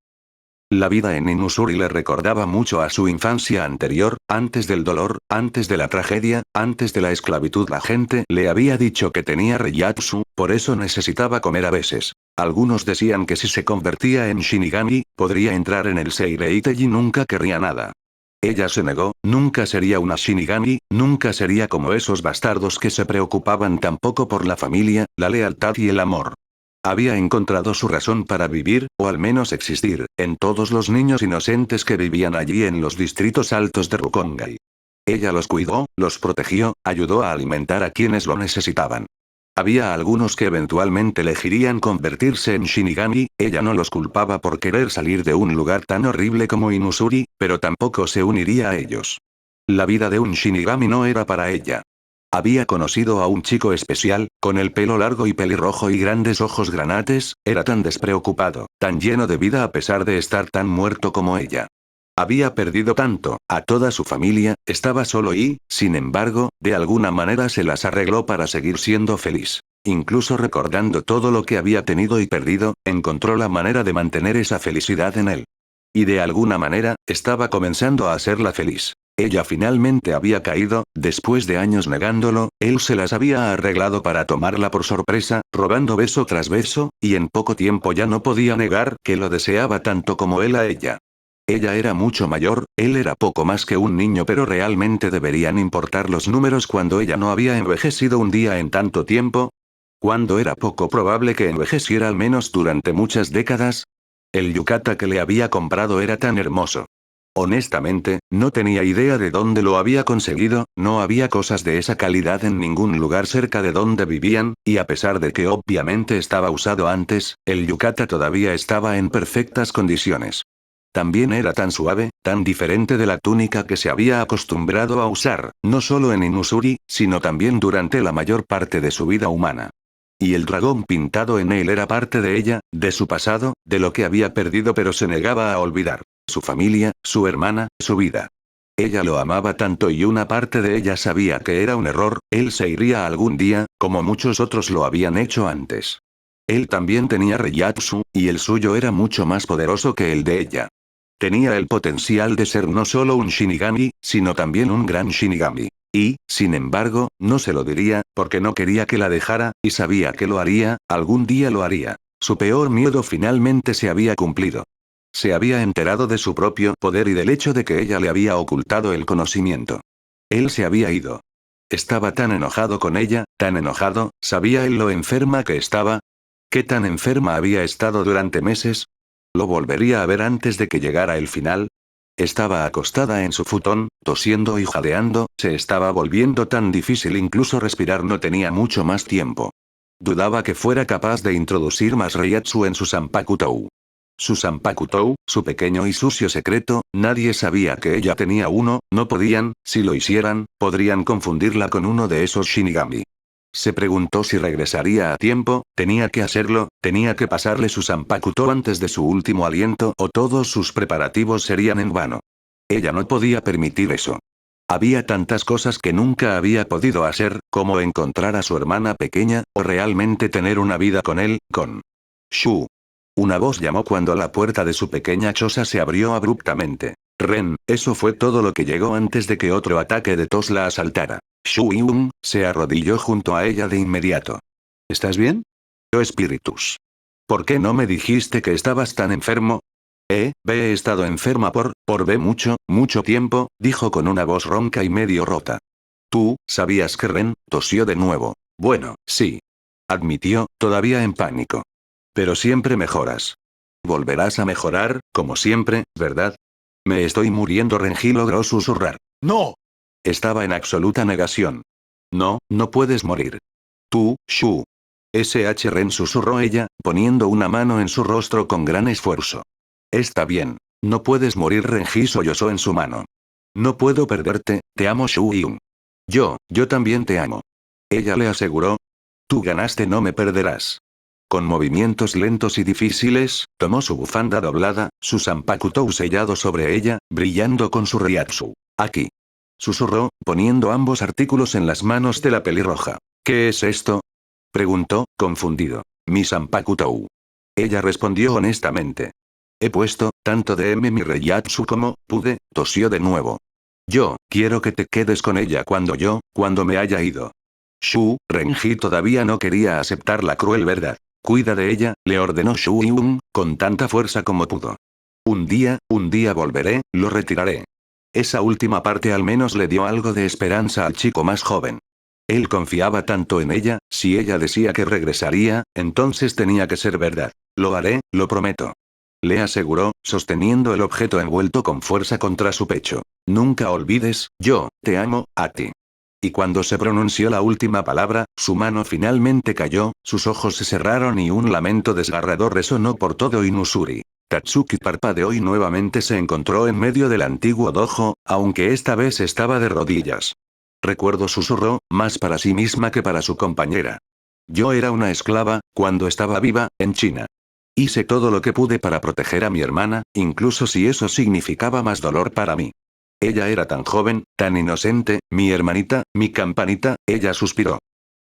La vida en Inusuri le recordaba mucho a su infancia anterior, antes del dolor, antes de la tragedia, antes de la esclavitud. La gente le había dicho que tenía Reiyatsu, por eso necesitaba comer a veces. Algunos decían que si se convertía en Shinigami, podría entrar en el Seireitei y nunca querría nada. Ella se negó, nunca sería una Shinigami, nunca sería como esos bastardos que se preocupaban tampoco por la familia, la lealtad y el amor. Había encontrado su razón para vivir, o al menos existir, en todos los niños inocentes que vivían allí en los distritos altos de Rukongai. Ella los cuidó, los protegió, ayudó a alimentar a quienes lo necesitaban. Había algunos que eventualmente elegirían convertirse en Shinigami, ella no los culpaba por querer salir de un lugar tan horrible como Inusuri, pero tampoco se uniría a ellos. La vida de un Shinigami no era para ella. Había conocido a un chico especial, con el pelo largo y pelirrojo y grandes ojos granates, era tan despreocupado, tan lleno de vida a pesar de estar tan muerto como ella. Había perdido tanto, a toda su familia, estaba solo y, sin embargo, de alguna manera se las arregló para seguir siendo feliz. Incluso recordando todo lo que había tenido y perdido, encontró la manera de mantener esa felicidad en él. Y de alguna manera, estaba comenzando a hacerla feliz. Ella finalmente había caído, después de años negándolo, él se las había arreglado para tomarla por sorpresa, robando beso tras beso, y en poco tiempo ya no podía negar que lo deseaba tanto como él a ella. Ella era mucho mayor, él era poco más que un niño, pero realmente deberían importar los números cuando ella no había envejecido un día en tanto tiempo. Cuando era poco probable que envejeciera al menos durante muchas décadas. El yukata que le había comprado era tan hermoso. Honestamente, no tenía idea de dónde lo había conseguido, no había cosas de esa calidad en ningún lugar cerca de donde vivían, y a pesar de que obviamente estaba usado antes, el yukata todavía estaba en perfectas condiciones. También era tan suave, tan diferente de la túnica que se había acostumbrado a usar, no solo en Inusuri, sino también durante la mayor parte de su vida humana. Y el dragón pintado en él era parte de ella, de su pasado, de lo que había perdido pero se negaba a olvidar. Su familia, su hermana, su vida. Ella lo amaba tanto y una parte de ella sabía que era un error, él se iría algún día, como muchos otros lo habían hecho antes. Él también tenía Reiyatsu, y el suyo era mucho más poderoso que el de ella. Tenía el potencial de ser no solo un Shinigami, sino también un gran Shinigami. Y, sin embargo, no se lo diría, porque no quería que la dejara, y sabía que lo haría, algún día lo haría. Su peor miedo finalmente se había cumplido. Se había enterado de su propio poder y del hecho de que ella le había ocultado el conocimiento. Él se había ido. Estaba tan enojado con ella, tan enojado, ¿sabía él lo enferma que estaba? ¿Qué tan enferma había estado durante meses? ¿Lo volvería a ver antes de que llegara el final? Estaba acostada en su futón, tosiendo y jadeando, se estaba volviendo tan difícil incluso respirar, no tenía mucho más tiempo. Dudaba que fuera capaz de introducir más Reiatsu en su Zanpakutou. Su Zanpakutou, su pequeño y sucio secreto, nadie sabía que ella tenía uno, no podían, si lo hicieran, podrían confundirla con uno de esos Shinigami. Se preguntó si regresaría a tiempo, tenía que hacerlo, tenía que pasarle su Zanpakuto antes de su último aliento o todos sus preparativos serían en vano. Ella no podía permitir eso. Había tantas cosas que nunca había podido hacer, como encontrar a su hermana pequeña, o realmente tener una vida con él, con Shu. Una voz llamó cuando la puerta de su pequeña choza se abrió abruptamente. Ren, eso fue todo lo que llegó antes de que otro ataque de tos la asaltara. Shu Yun se arrodilló junto a ella de inmediato. ¿Estás bien? Oh espíritus. ¿Por qué no me dijiste que estabas tan enfermo? He estado enferma por mucho tiempo, dijo con una voz ronca y medio rota. ¿Tú, sabías que Ren tosió de nuevo? Bueno, sí. Admitió, todavía en pánico. Pero siempre mejoras. Volverás a mejorar, como siempre, ¿verdad? Me estoy muriendo, Renji logró susurrar. ¡No! Estaba en absoluta negación. No, no puedes morir. Tú, Shu. SH Ren susurró ella, poniendo una mano en su rostro con gran esfuerzo. Está bien. No puedes morir, Renji sollozó en su mano. No puedo perderte, te amo, Shu Yun. Yo también te amo. Ella le aseguró. Tú ganaste, no me perderás. Con movimientos lentos y difíciles, tomó su bufanda doblada, su zanpakutou sellado sobre ella, brillando con su ryatsu. Aquí. Susurró, poniendo ambos artículos en las manos de la pelirroja. ¿Qué es esto? Preguntó, confundido. Mi zanpakutou. Ella respondió honestamente. He puesto, tanto de mi ryatsu como, pude, tosió de nuevo. Yo, quiero que te quedes con ella cuando me haya ido. Renji todavía no quería aceptar la cruel verdad. Cuida de ella, le ordenó Shu Yun, con tanta fuerza como pudo. Un día volveré, lo retiraré. Esa última parte al menos le dio algo de esperanza al chico más joven. Él confiaba tanto en ella, si ella decía que regresaría, entonces tenía que ser verdad. Lo haré, lo prometo. Le aseguró, sosteniendo el objeto envuelto con fuerza contra su pecho. Nunca olvides, yo, te amo, a ti. Y cuando se pronunció la última palabra, su mano finalmente cayó, sus ojos se cerraron y un lamento desgarrador resonó por todo Inusuri. Tatsuki parpadeó y nuevamente se encontró en medio del antiguo dojo, aunque esta vez estaba de rodillas. Recuerdo, susurró, más para sí misma que para su compañera. Yo era una esclava, cuando estaba viva, en China. Hice todo lo que pude para proteger a mi hermana, incluso si eso significaba más dolor para mí. Ella era tan joven, tan inocente, mi hermanita, mi campanita, ella suspiró.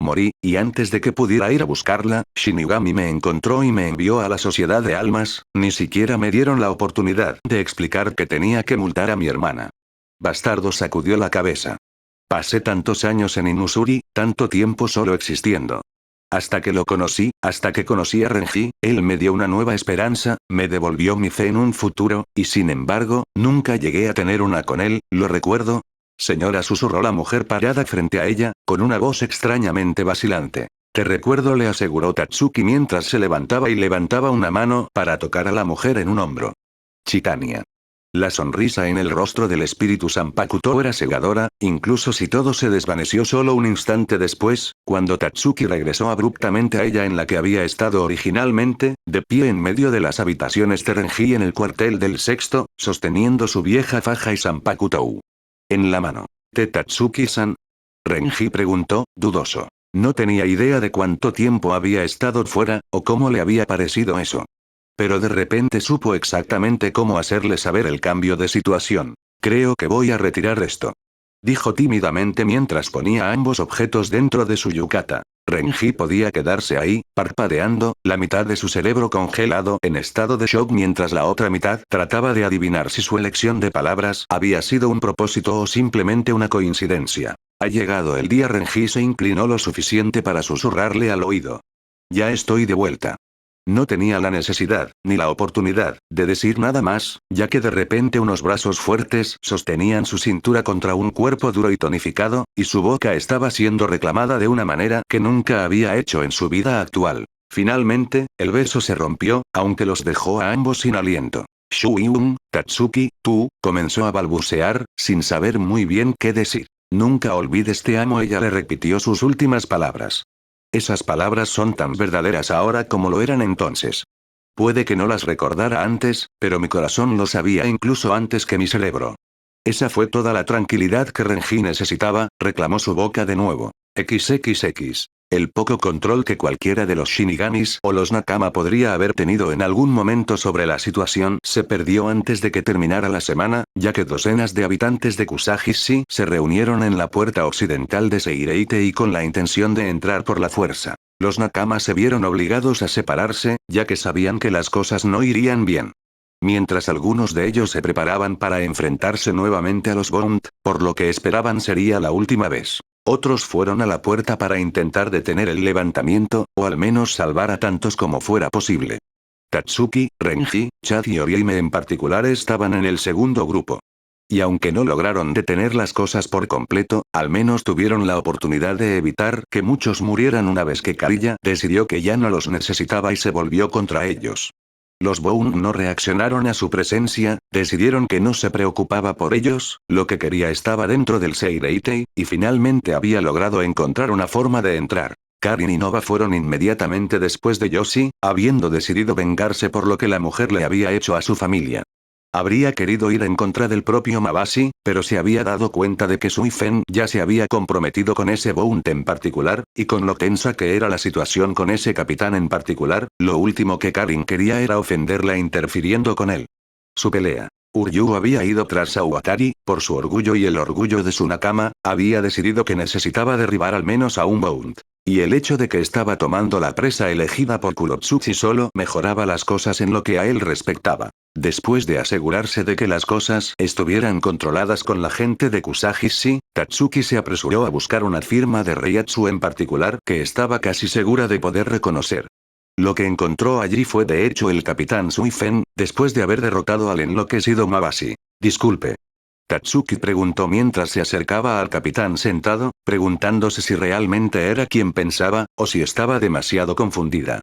Morí, y antes de que pudiera ir a buscarla, Shinigami me encontró y me envió a la sociedad de almas, ni siquiera me dieron la oportunidad de explicar que tenía que multar a mi hermana. Bastardo sacudió la cabeza. Pasé tantos años en Inusuri, tanto tiempo solo existiendo. Hasta que lo conocí, hasta que conocí a Renji, él me dio una nueva esperanza, me devolvió mi fe en un futuro, y sin embargo, nunca llegué a tener una con él, ¿lo recuerdo? Señora, susurró la mujer parada frente a ella, con una voz extrañamente vacilante. Te recuerdo, le aseguró Tatsuki mientras se levantaba y levantaba una mano para tocar a la mujer en un hombro. Chitania. La sonrisa en el rostro del espíritu Zanpakuto era cegadora, incluso si todo se desvaneció solo un instante después, cuando Tatsuki regresó abruptamente a ella en la que había estado originalmente, de pie en medio de las habitaciones de Renji en el cuartel del sexto, sosteniendo su vieja faja y Zanpakutou en la mano. ¿Te Tatsuki-san? Renji preguntó, dudoso. No tenía idea de cuánto tiempo había estado fuera, o cómo le había parecido eso. Pero de repente supo exactamente cómo hacerle saber el cambio de situación. Creo que voy a retirar esto. Dijo tímidamente mientras ponía ambos objetos dentro de su yukata. Renji podía quedarse ahí, parpadeando, la mitad de su cerebro congelado en estado de shock mientras la otra mitad trataba de adivinar si su elección de palabras había sido un propósito o simplemente una coincidencia. Ha llegado el día. Renji se inclinó lo suficiente para susurrarle al oído. Ya estoy de vuelta. No tenía la necesidad, ni la oportunidad, de decir nada más, ya que de repente unos brazos fuertes sostenían su cintura contra un cuerpo duro y tonificado, y su boca estaba siendo reclamada de una manera que nunca había hecho en su vida actual. Finalmente, el beso se rompió, aunque los dejó a ambos sin aliento. Shu-Yun, Tatsuki, tú, comenzó a balbucear, sin saber muy bien qué decir. Nunca olvides te amo, ella le repitió sus últimas palabras. Esas palabras son tan verdaderas ahora como lo eran entonces. Puede que no las recordara antes, pero mi corazón lo sabía incluso antes que mi cerebro. Esa fue toda la tranquilidad que Renji necesitaba, reclamó su boca de nuevo. XXX. El poco control que cualquiera de los Shinigamis o los Nakama podría haber tenido en algún momento sobre la situación se perdió antes de que terminara la semana, ya que docenas de habitantes de Kusahishi se reunieron en la puerta occidental de Seireitei con la intención de entrar por la fuerza. Los Nakama se vieron obligados a separarse, ya que sabían que las cosas no irían bien. Mientras algunos de ellos se preparaban para enfrentarse nuevamente a los Bond, por lo que esperaban sería la última vez. Otros fueron a la puerta para intentar detener el levantamiento, o al menos salvar a tantos como fuera posible. Tatsuki, Renji, Chad y Orihime en particular estaban en el segundo grupo. Y aunque no lograron detener las cosas por completo, al menos tuvieron la oportunidad de evitar que muchos murieran una vez que Kariya decidió que ya no los necesitaba y se volvió contra ellos. Los Bond no reaccionaron a su presencia, decidieron que no se preocupaba por ellos, lo que quería estaba dentro del Seireitei, y finalmente había logrado encontrar una forma de entrar. Karin y Nova fueron inmediatamente después de Yoshi, habiendo decidido vengarse por lo que la mujer le había hecho a su familia. Habría querido ir en contra del propio Mabashi, pero se había dado cuenta de que Suifen ya se había comprometido con ese Bond en particular, y con lo tensa que era la situación con ese capitán en particular, lo último que Karin quería era ofenderla interfiriendo con él. Su pelea. Uryu había ido tras Sawatari, por su orgullo y el orgullo de su nakama, había decidido que necesitaba derribar al menos a un Bond. Y el hecho de que estaba tomando la presa elegida por Kurotsuchi solo mejoraba las cosas en lo que a él respectaba. Después de asegurarse de que las cosas estuvieran controladas con la gente de Kusahishi, Tatsuki se apresuró a buscar una firma de Reiatsu en particular que estaba casi segura de poder reconocer. Lo que encontró allí fue de hecho el capitán Suifen, después de haber derrotado al enloquecido Mabashi. Disculpe. Tatsuki preguntó mientras se acercaba al capitán sentado, preguntándose si realmente era quien pensaba, o si estaba demasiado confundida.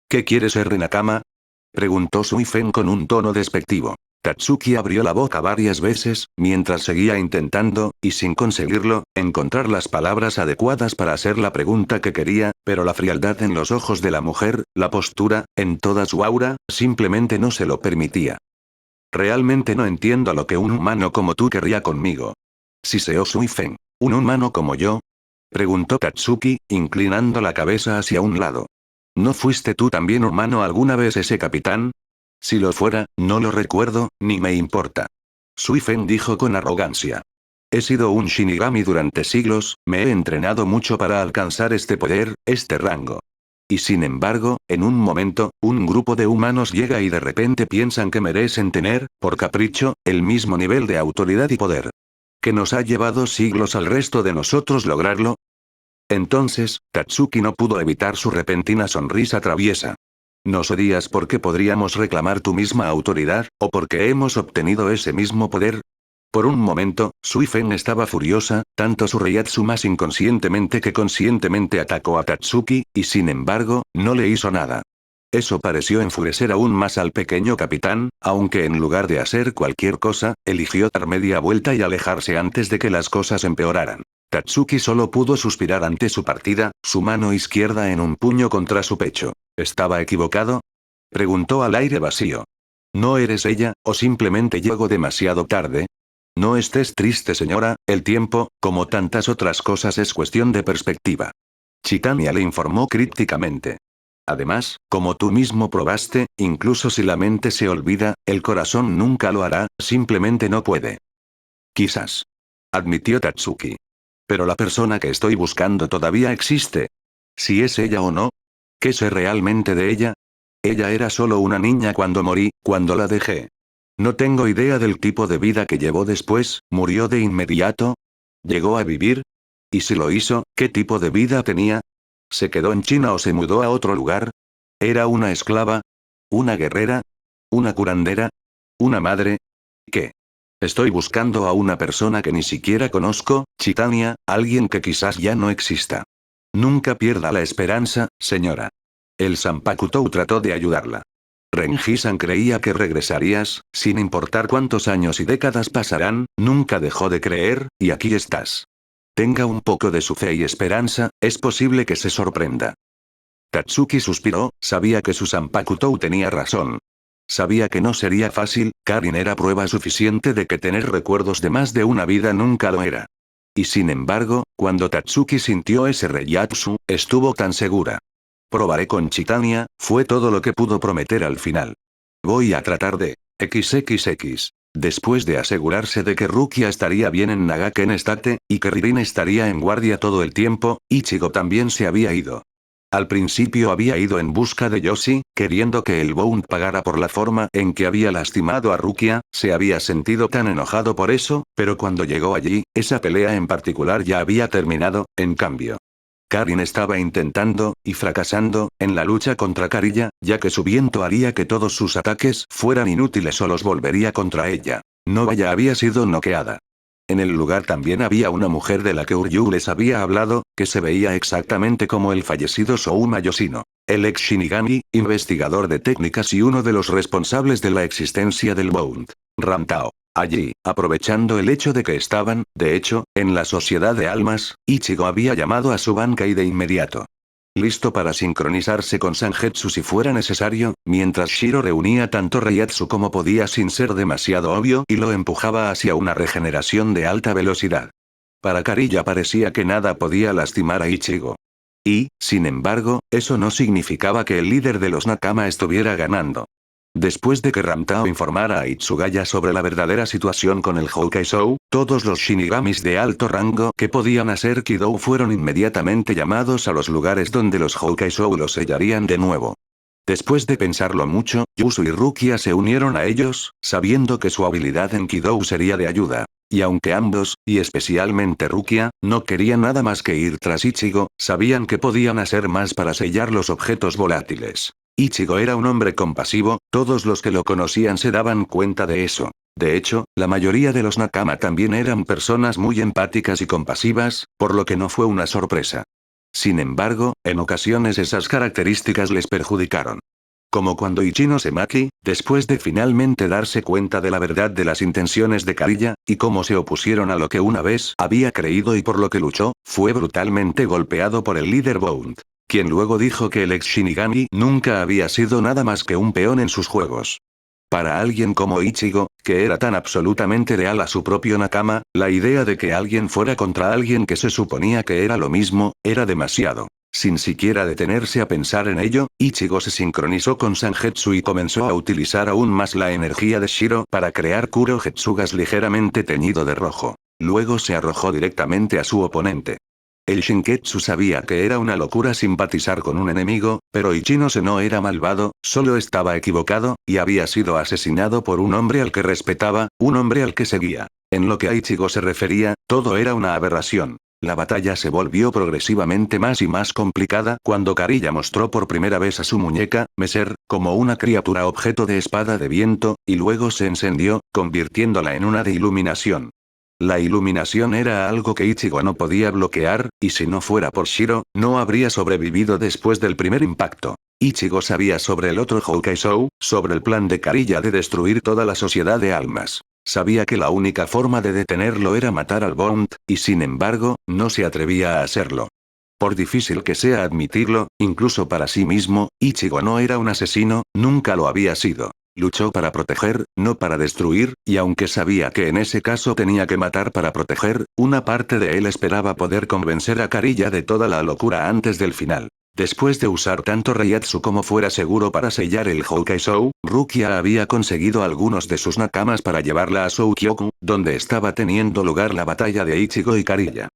¿Qué quiere ser Nakama? Preguntó Suifen con un tono despectivo. Tatsuki abrió la boca varias veces, mientras seguía intentando, y sin conseguirlo, encontrar las palabras adecuadas para hacer la pregunta que quería, pero la frialdad en los ojos de la mujer, la postura, en toda su aura, simplemente no se lo permitía. Realmente no entiendo lo que un humano como tú querría conmigo. Siseó Suifen. ¿Un humano como yo? Preguntó Tatsuki, inclinando la cabeza hacia un lado. ¿No fuiste tú también humano alguna vez ese capitán? Si lo fuera, no lo recuerdo, ni me importa. Suifen dijo con arrogancia. He sido un Shinigami durante siglos, me he entrenado mucho para alcanzar este poder, este rango. Y sin embargo, en un momento, un grupo de humanos llega y de repente piensan que merecen tener, por capricho, el mismo nivel de autoridad y poder. ¿Que nos ha llevado siglos al resto de nosotros lograrlo? Entonces, Tatsuki no pudo evitar su repentina sonrisa traviesa. ¿Nos odias porque podríamos reclamar tu misma autoridad, o porque hemos obtenido ese mismo poder? Por un momento, Suifen estaba furiosa, tanto su Reiatsu más inconscientemente que conscientemente atacó a Tatsuki, y sin embargo, no le hizo nada. Eso pareció enfurecer aún más al pequeño capitán, aunque en lugar de hacer cualquier cosa, eligió dar media vuelta y alejarse antes de que las cosas empeoraran. Tatsuki solo pudo suspirar ante su partida, su mano izquierda en un puño contra su pecho. ¿Estaba equivocado? Preguntó al aire vacío. ¿No eres ella, o simplemente llego demasiado tarde? No estés triste señora, el tiempo, como tantas otras cosas es cuestión de perspectiva. Chitania le informó crípticamente. Además, como tú mismo probaste, incluso si la mente se olvida, el corazón nunca lo hará, simplemente no puede. Quizás. Admitió Tatsuki. Pero la persona que estoy buscando todavía existe. Si es ella o no. ¿Qué sé realmente de ella? Ella era solo una niña cuando morí, cuando la dejé. No tengo idea del tipo de vida que llevó después, ¿murió de inmediato? ¿Llegó a vivir? ¿Y si lo hizo, qué tipo de vida tenía? ¿Se quedó en China o se mudó a otro lugar? ¿Era una esclava? ¿Una guerrera? ¿Una curandera? ¿Una madre? ¿Qué? Estoy buscando a una persona que ni siquiera conozco, Chitania, alguien que quizás ya no exista. Nunca pierda la esperanza, señora. El Sanpakutou trató de ayudarla. Renji-san creía que regresarías, sin importar cuántos años y décadas pasarán, nunca dejó de creer, y aquí estás. Tenga un poco de su fe y esperanza, es posible que se sorprenda. Tatsuki suspiró, sabía que su Sanpakutou tenía razón. Sabía que no sería fácil, Karin era prueba suficiente de que tener recuerdos de más de una vida nunca lo era. Y sin embargo, cuando Tatsuki sintió ese Reiatsu, estuvo tan segura. Probaré con Chitania, fue todo lo que pudo prometer al final. Voy a tratar de XXX. Después de asegurarse de que Rukia estaría bien en Nagaken Estate, y que Ririn estaría en guardia todo el tiempo, Ichigo también se había ido. Al principio había ido en busca de Yoshi, queriendo que el Bount pagara por la forma en que había lastimado a Rukia, se había sentido tan enojado por eso, pero cuando llegó allí, esa pelea en particular ya había terminado, en cambio. Karin estaba intentando, y fracasando, en la lucha contra Kariya, ya que su viento haría que todos sus ataques fueran inútiles o los volvería contra ella. No vaya había sido noqueada. En el lugar también había una mujer de la que Uryu les había hablado, que se veía exactamente como el fallecido Souma Yoshino. El ex Shinigami, investigador de técnicas y uno de los responsables de la existencia del Bount. Ramtao. Allí, aprovechando el hecho de que estaban, de hecho, en la Sociedad de Almas, Ichigo había llamado a su Bankai de inmediato. Listo para sincronizarse con Sangetsu si fuera necesario, mientras Shiro reunía tanto Reiatsu como podía sin ser demasiado obvio y lo empujaba hacia una regeneración de alta velocidad. Para Kariya parecía que nada podía lastimar a Ichigo. Y, sin embargo, eso no significaba que el líder de los Nakama estuviera ganando. Después de que Ramtao informara a Itsugaya sobre la verdadera situación con el Houkaisou, todos los Shinigamis de alto rango que podían hacer Kidou fueron inmediatamente llamados a los lugares donde los Houkaisou los sellarían de nuevo. Después de pensarlo mucho, Yusu y Rukia se unieron a ellos, sabiendo que su habilidad en Kidou sería de ayuda. Y aunque ambos, y especialmente Rukia, no querían nada más que ir tras Ichigo, sabían que podían hacer más para sellar los objetos volátiles. Ichigo era un hombre compasivo, todos los que lo conocían se daban cuenta de eso. De hecho, la mayoría de los Nakama también eran personas muy empáticas y compasivas, por lo que no fue una sorpresa. Sin embargo, en ocasiones esas características les perjudicaron. Como cuando Ichino Semaki, después de finalmente darse cuenta de la verdad de las intenciones de Kariya, y cómo se opusieron a lo que una vez había creído y por lo que luchó, fue brutalmente golpeado por el líder Bount, quien luego dijo que el ex Shinigami nunca había sido nada más que un peón en sus juegos. Para alguien como Ichigo, que era tan absolutamente leal a su propio Nakama, la idea de que alguien fuera contra alguien que se suponía que era lo mismo, era demasiado. Sin siquiera detenerse a pensar en ello, Ichigo se sincronizó con Sangetsu y comenzó a utilizar aún más la energía de Shiro para crear Kuro Jetsugas ligeramente teñido de rojo. Luego se arrojó directamente a su oponente. El Shinketsu sabía que era una locura simpatizar con un enemigo, pero Ichinose no era malvado, solo estaba equivocado, y había sido asesinado por un hombre al que respetaba, un hombre al que seguía. En lo que a Ichigo se refería, todo era una aberración. La batalla se volvió progresivamente más y más complicada cuando Kariya mostró por primera vez a su muñeca, Meser, como una criatura objeto de espada de viento, y luego se encendió, convirtiéndola en una de iluminación. La iluminación era algo que Ichigo no podía bloquear, y si no fuera por Shiro, no habría sobrevivido después del primer impacto. Ichigo sabía sobre el otro Houkaisou, sobre el plan de Kariya de destruir toda la sociedad de almas. Sabía que la única forma de detenerlo era matar al Bount, y sin embargo, no se atrevía a hacerlo. Por difícil que sea admitirlo, incluso para sí mismo, Ichigo no era un asesino, nunca lo había sido. Luchó para proteger, no para destruir, y aunque sabía que en ese caso tenía que matar para proteger, una parte de él esperaba poder convencer a Kariya de toda la locura antes del final. Después de usar tanto Reiatsu como fuera seguro para sellar el Houkaisou, Rukia había conseguido algunos de sus nakamas para llevarla a Soukyoku, donde estaba teniendo lugar la batalla de Ichigo y Kariya.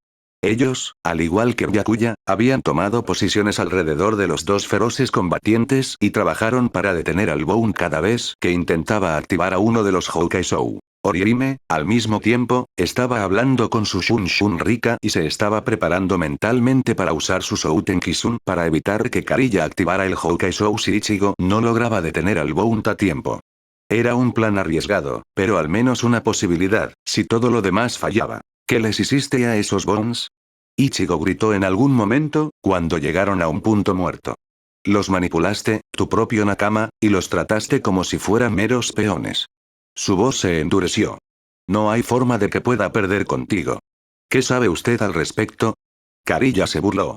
Ellos, al igual que Byakuya, habían tomado posiciones alrededor de los dos feroces combatientes y trabajaron para detener al Bount cada vez que intentaba activar a uno de los Houkaisou. Orihime, al mismo tiempo, estaba hablando con su Shun Rika y se estaba preparando mentalmente para usar su Souten Kisun para evitar que Kariya activara el Houkaisou si Ichigo no lograba detener al Bount a tiempo. Era un plan arriesgado, pero al menos una posibilidad, si todo lo demás fallaba. ¿Qué les hiciste a esos Bones? Ichigo gritó en algún momento, cuando llegaron a un punto muerto. Los manipulaste, tu propio Nakama, y los trataste como si fueran meros peones. Su voz se endureció. No hay forma de que pueda perder contigo. ¿Qué sabe usted al respecto? Kariya se burló.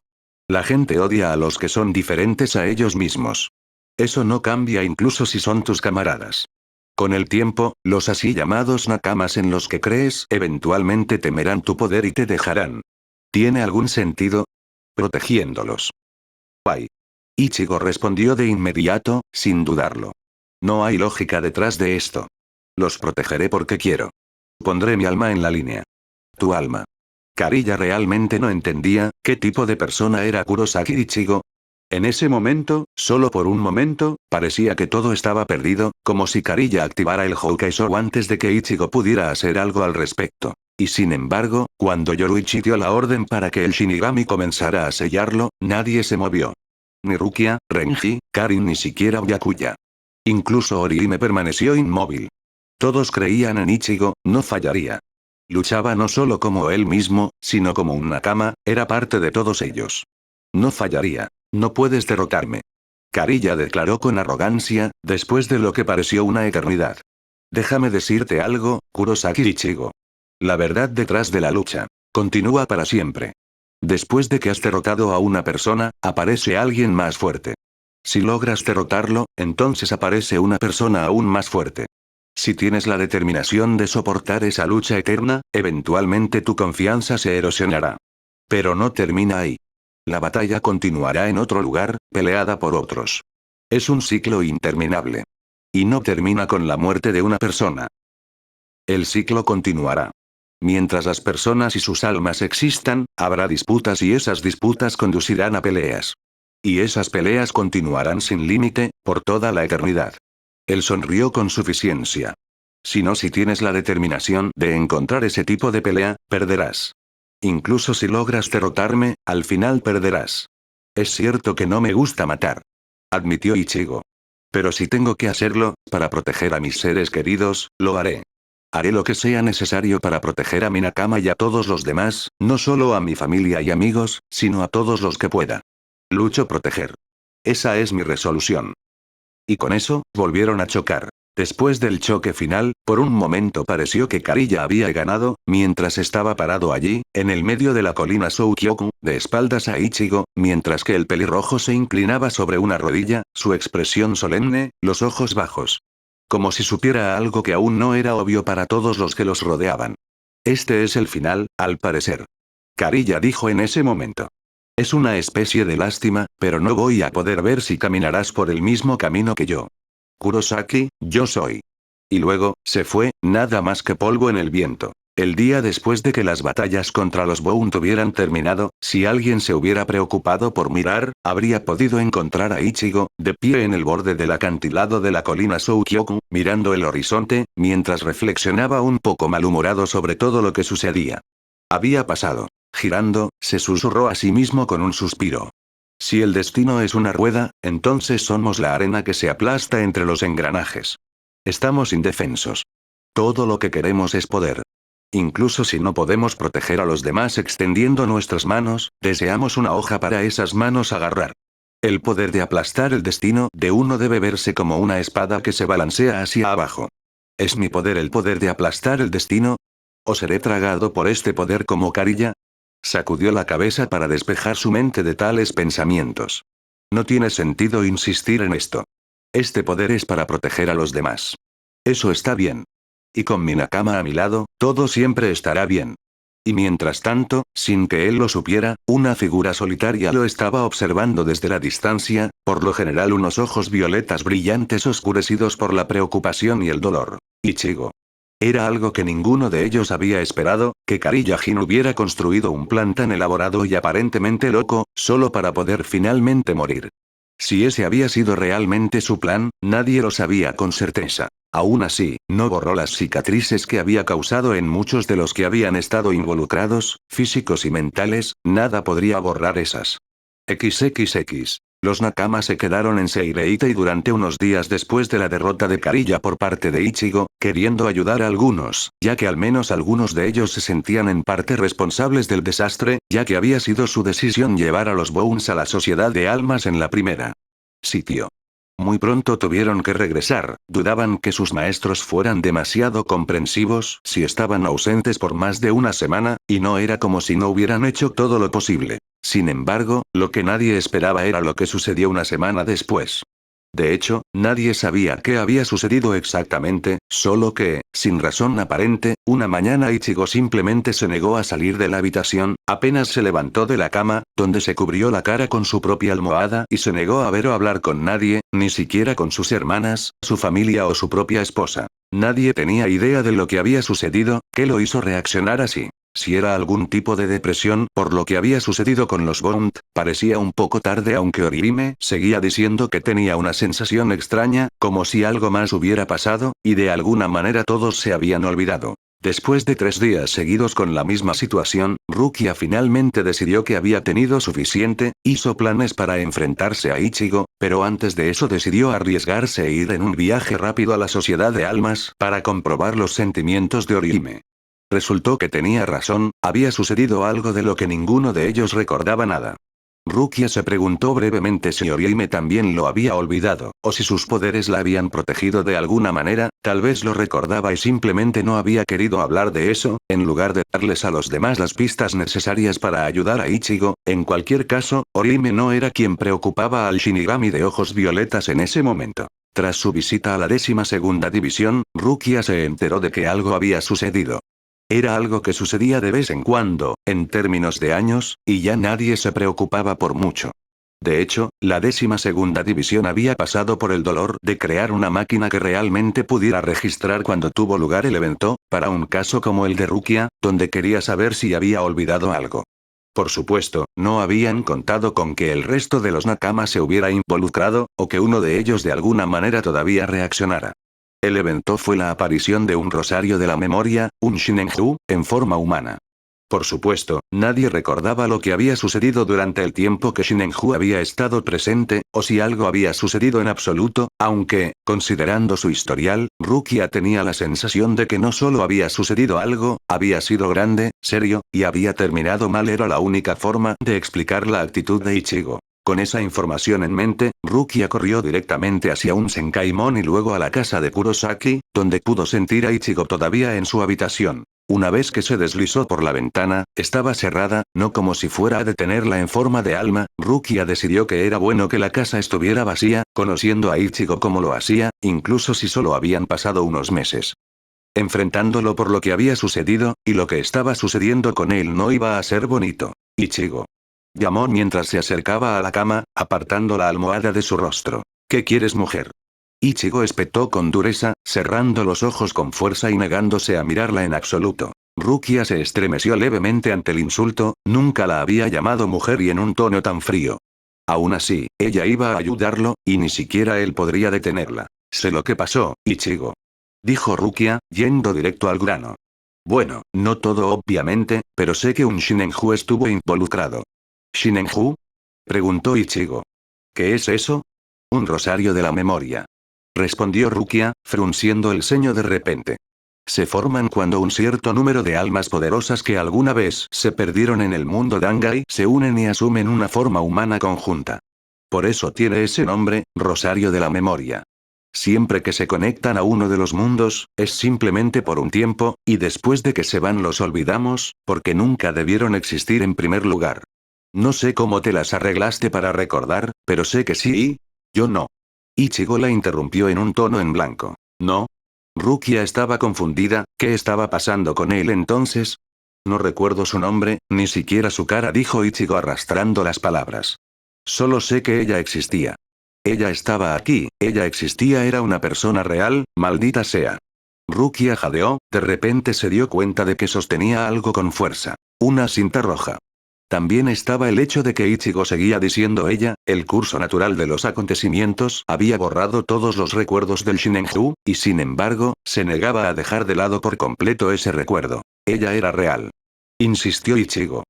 La gente odia a los que son diferentes a ellos mismos. Eso no cambia incluso si son tus camaradas. Con el tiempo, los así llamados nakamas en los que crees eventualmente temerán tu poder y te dejarán. ¿Tiene algún sentido? Protegiéndolos. Ay. Ichigo respondió de inmediato, sin dudarlo. No hay lógica detrás de esto. Los protegeré porque quiero. Pondré mi alma en la línea. Tu alma. Kariya realmente no entendía qué tipo de persona era Kurosaki Ichigo. En ese momento, solo por un momento, parecía que todo estaba perdido, como si Kariya activara el Houkai Shou antes de que Ichigo pudiera hacer algo al respecto. Y sin embargo, cuando Yoruichi dio la orden para que el Shinigami comenzara a sellarlo, nadie se movió. Ni Rukia, Renji, Karin ni siquiera Byakuya. Incluso Orihime permaneció inmóvil. Todos creían en Ichigo, no fallaría. Luchaba no solo como él mismo, sino como un nakama, era parte de todos ellos. No fallaría. No puedes derrotarme. Kariya declaró con arrogancia, después de lo que pareció una eternidad. Déjame decirte algo, Kurosaki Ichigo. La verdad detrás de la lucha. Continúa para siempre. Después de que has derrotado a una persona, aparece alguien más fuerte. Si logras derrotarlo, entonces aparece una persona aún más fuerte. Si tienes la determinación de soportar esa lucha eterna, eventualmente tu confianza se erosionará. Pero no termina ahí. La batalla continuará en otro lugar, peleada por otros. Es un ciclo interminable. Y no termina con la muerte de una persona. El ciclo continuará. Mientras las personas y sus almas existan, habrá disputas y esas disputas conducirán a peleas. Y esas peleas continuarán sin límite, por toda la eternidad. Él sonrió con suficiencia. Si tienes la determinación de encontrar ese tipo de pelea, perderás. Incluso si logras derrotarme, al final perderás. Es cierto que no me gusta matar. Admitió Ichigo. Pero si tengo que hacerlo, para proteger a mis seres queridos, lo haré. Haré lo que sea necesario para proteger a mi nakama y a todos los demás, no solo a mi familia y amigos, sino a todos los que pueda. Lucho proteger. Esa es mi resolución. Y con eso, volvieron a chocar. Después del choque final, por un momento pareció que Kariya había ganado, mientras estaba parado allí, en el medio de la colina Soukyoku, de espaldas a Ichigo, mientras que el pelirrojo se inclinaba sobre una rodilla, su expresión solemne, los ojos bajos. Como si supiera algo que aún no era obvio para todos los que los rodeaban. Este es el final, al parecer. Kariya dijo en ese momento. Es una especie de lástima, pero no voy a poder ver si caminarás por el mismo camino que yo. Kurosaki, yo soy. Y luego, se fue, nada más que polvo en el viento. El día después de que las batallas contra los Boun hubieran terminado, si alguien se hubiera preocupado por mirar, habría podido encontrar a Ichigo, de pie en el borde del acantilado de la colina Soukyoku, mirando el horizonte, mientras reflexionaba un poco malhumorado sobre todo lo que sucedía. Había pasado. Girando, se susurró a sí mismo con un suspiro. Si el destino es una rueda, entonces somos la arena que se aplasta entre los engranajes. Estamos indefensos. Todo lo que queremos es poder. Incluso si no podemos proteger a los demás extendiendo nuestras manos, deseamos una hoja para esas manos agarrar. El poder de aplastar el destino de uno debe verse como una espada que se balancea hacia abajo. ¿Es mi poder el poder de aplastar el destino? ¿O seré tragado por este poder como Kariya? Sacudió la cabeza para despejar su mente de tales pensamientos. No tiene sentido insistir en esto. Este poder es para proteger a los demás. Eso está bien. Y con mi nakama a mi lado, todo siempre estará bien. Y mientras tanto, sin que él lo supiera, una figura solitaria lo estaba observando desde la distancia, por lo general unos ojos violetas brillantes oscurecidos por la preocupación y el dolor. Ichigo. Era algo que ninguno de ellos había esperado, que Kariya Jin hubiera construido un plan tan elaborado y aparentemente loco, solo para poder finalmente morir. Si ese había sido realmente su plan, nadie lo sabía con certeza. Aún así, no borró las cicatrices que había causado en muchos de los que habían estado involucrados, físicos y mentales, nada podría borrar esas. XXX. Los nakamas se quedaron en Seireitei durante unos días después de la derrota de Kariya por parte de Ichigo, queriendo ayudar a algunos, ya que al menos algunos de ellos se sentían en parte responsables del desastre, ya que había sido su decisión llevar a los Bounce a la Sociedad de Almas en la primera sitio. Muy pronto tuvieron que regresar, dudaban que sus maestros fueran demasiado comprensivos si estaban ausentes por más de una semana, y no era como si no hubieran hecho todo lo posible. Sin embargo, lo que nadie esperaba era lo que sucedió una semana después. De hecho, nadie sabía qué había sucedido exactamente, solo que, sin razón aparente, una mañana Ichigo simplemente se negó a salir de la habitación, apenas se levantó de la cama, donde se cubrió la cara con su propia almohada y se negó a ver o hablar con nadie, ni siquiera con sus hermanas, su familia o su propia esposa. Nadie tenía idea de lo que había sucedido, que lo hizo reaccionar así. Si era algún tipo de depresión por lo que había sucedido con los Bond, parecía un poco tarde aunque Orihime seguía diciendo que tenía una sensación extraña, como si algo más hubiera pasado, y de alguna manera todos se habían olvidado. Después de 3 días seguidos con la misma situación, Rukia finalmente decidió que había tenido suficiente, hizo planes para enfrentarse a Ichigo, pero antes de eso decidió arriesgarse e ir en un viaje rápido a la Sociedad de Almas para comprobar los sentimientos de Orihime. Resultó que tenía razón, había sucedido algo de lo que ninguno de ellos recordaba nada. Rukia se preguntó brevemente si Orihime también lo había olvidado, o si sus poderes la habían protegido de alguna manera, tal vez lo recordaba y simplemente no había querido hablar de eso, en lugar de darles a los demás las pistas necesarias para ayudar a Ichigo. En cualquier caso, Orihime no era quien preocupaba al Shinigami de ojos violetas en ese momento. Tras su visita a la 12ª división, Rukia se enteró de que algo había sucedido. Era algo que sucedía de vez en cuando, en términos de años, y ya nadie se preocupaba por mucho. De hecho, la 12ª división había pasado por el dolor de crear una máquina que realmente pudiera registrar cuando tuvo lugar el evento, para un caso como el de Rukia, donde quería saber si había olvidado algo. Por supuesto, no habían contado con que el resto de los Nakama se hubiera involucrado, o que uno de ellos de alguna manera todavía reaccionara. El evento fue la aparición de un rosario de la memoria, un Shinenju, en forma humana. Por supuesto, nadie recordaba lo que había sucedido durante el tiempo que Shinenju había estado presente, o si algo había sucedido en absoluto, aunque, considerando su historial, Rukia tenía la sensación de que no solo había sucedido algo, había sido grande, serio, y había terminado mal. Era la única forma de explicar la actitud de Ichigo. Con esa información en mente, Rukia corrió directamente hacia un Senkaimon y luego a la casa de Kurosaki, donde pudo sentir a Ichigo todavía en su habitación. Una vez que se deslizó por la ventana, estaba cerrada, no como si fuera a detenerla en forma de alma. Rukia decidió que era bueno que la casa estuviera vacía, conociendo a Ichigo como lo hacía, incluso si solo habían pasado unos meses. Enfrentándolo por lo que había sucedido, y lo que estaba sucediendo con él no iba a ser bonito. Ichigo llamó mientras se acercaba a la cama, apartando la almohada de su rostro. ¿Qué quieres, mujer? Ichigo espetó con dureza, cerrando los ojos con fuerza y negándose a mirarla en absoluto. Rukia se estremeció levemente ante el insulto, nunca la había llamado mujer y en un tono tan frío. Aún así, ella iba a ayudarlo, y ni siquiera él podría detenerla. Sé lo que pasó, Ichigo, dijo Rukia, yendo directo al grano. Bueno, no todo obviamente, pero sé que un Shinenju estuvo involucrado. ¿Shinenju? Preguntó Ichigo. ¿Qué es eso? Un rosario de la memoria, respondió Rukia, frunciendo el ceño de repente. Se forman cuando un cierto número de almas poderosas que alguna vez se perdieron en el mundo Dangai se unen y asumen una forma humana conjunta. Por eso tiene ese nombre, rosario de la memoria. Siempre que se conectan a uno de los mundos, es simplemente por un tiempo, y después de que se van los olvidamos, porque nunca debieron existir en primer lugar. No sé cómo te las arreglaste para recordar, pero sé que sí y... yo no. Ichigo la interrumpió en un tono en blanco. ¿No? Rukia estaba confundida, ¿qué estaba pasando con él entonces? No recuerdo su nombre, ni siquiera su cara, dijo Ichigo arrastrando las palabras. Solo sé que ella existía. Ella estaba aquí, ella existía, era una persona real, maldita sea. Rukia jadeó, de repente se dio cuenta de que sostenía algo con fuerza. Una cinta roja. También estaba el hecho de que Ichigo seguía diciendo ella, el curso natural de los acontecimientos había borrado todos los recuerdos del Shinenju, y sin embargo, se negaba a dejar de lado por completo ese recuerdo. Ella era real. Insistió Ichigo.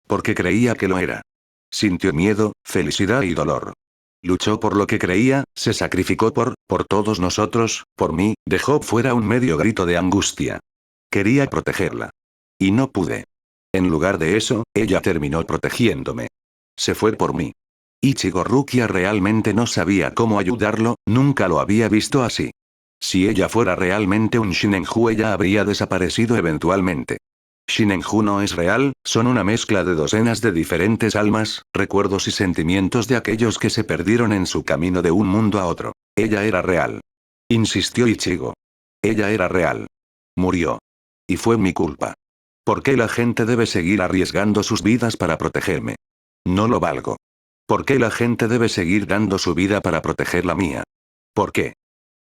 Porque creía que lo era. Sintió miedo, felicidad y dolor. Luchó por lo que creía, se sacrificó por todos nosotros, por mí, dejó fuera un medio grito de angustia. Quería protegerla. Y no pude. En lugar de eso, ella terminó protegiéndome. Se fue por mí. Ichigo Rukia realmente no sabía cómo ayudarlo, nunca lo había visto así. Si ella fuera realmente un Shinenju, ella habría desaparecido eventualmente. Shinenju no es real, son una mezcla de docenas de diferentes almas, recuerdos y sentimientos de aquellos que se perdieron en su camino de un mundo a otro. Ella era real. Insistió Ichigo. Ella era real. Murió. Y fue mi culpa. ¿Por qué la gente debe seguir arriesgando sus vidas para protegerme? No lo valgo. ¿Por qué la gente debe seguir dando su vida para proteger la mía? ¿Por qué?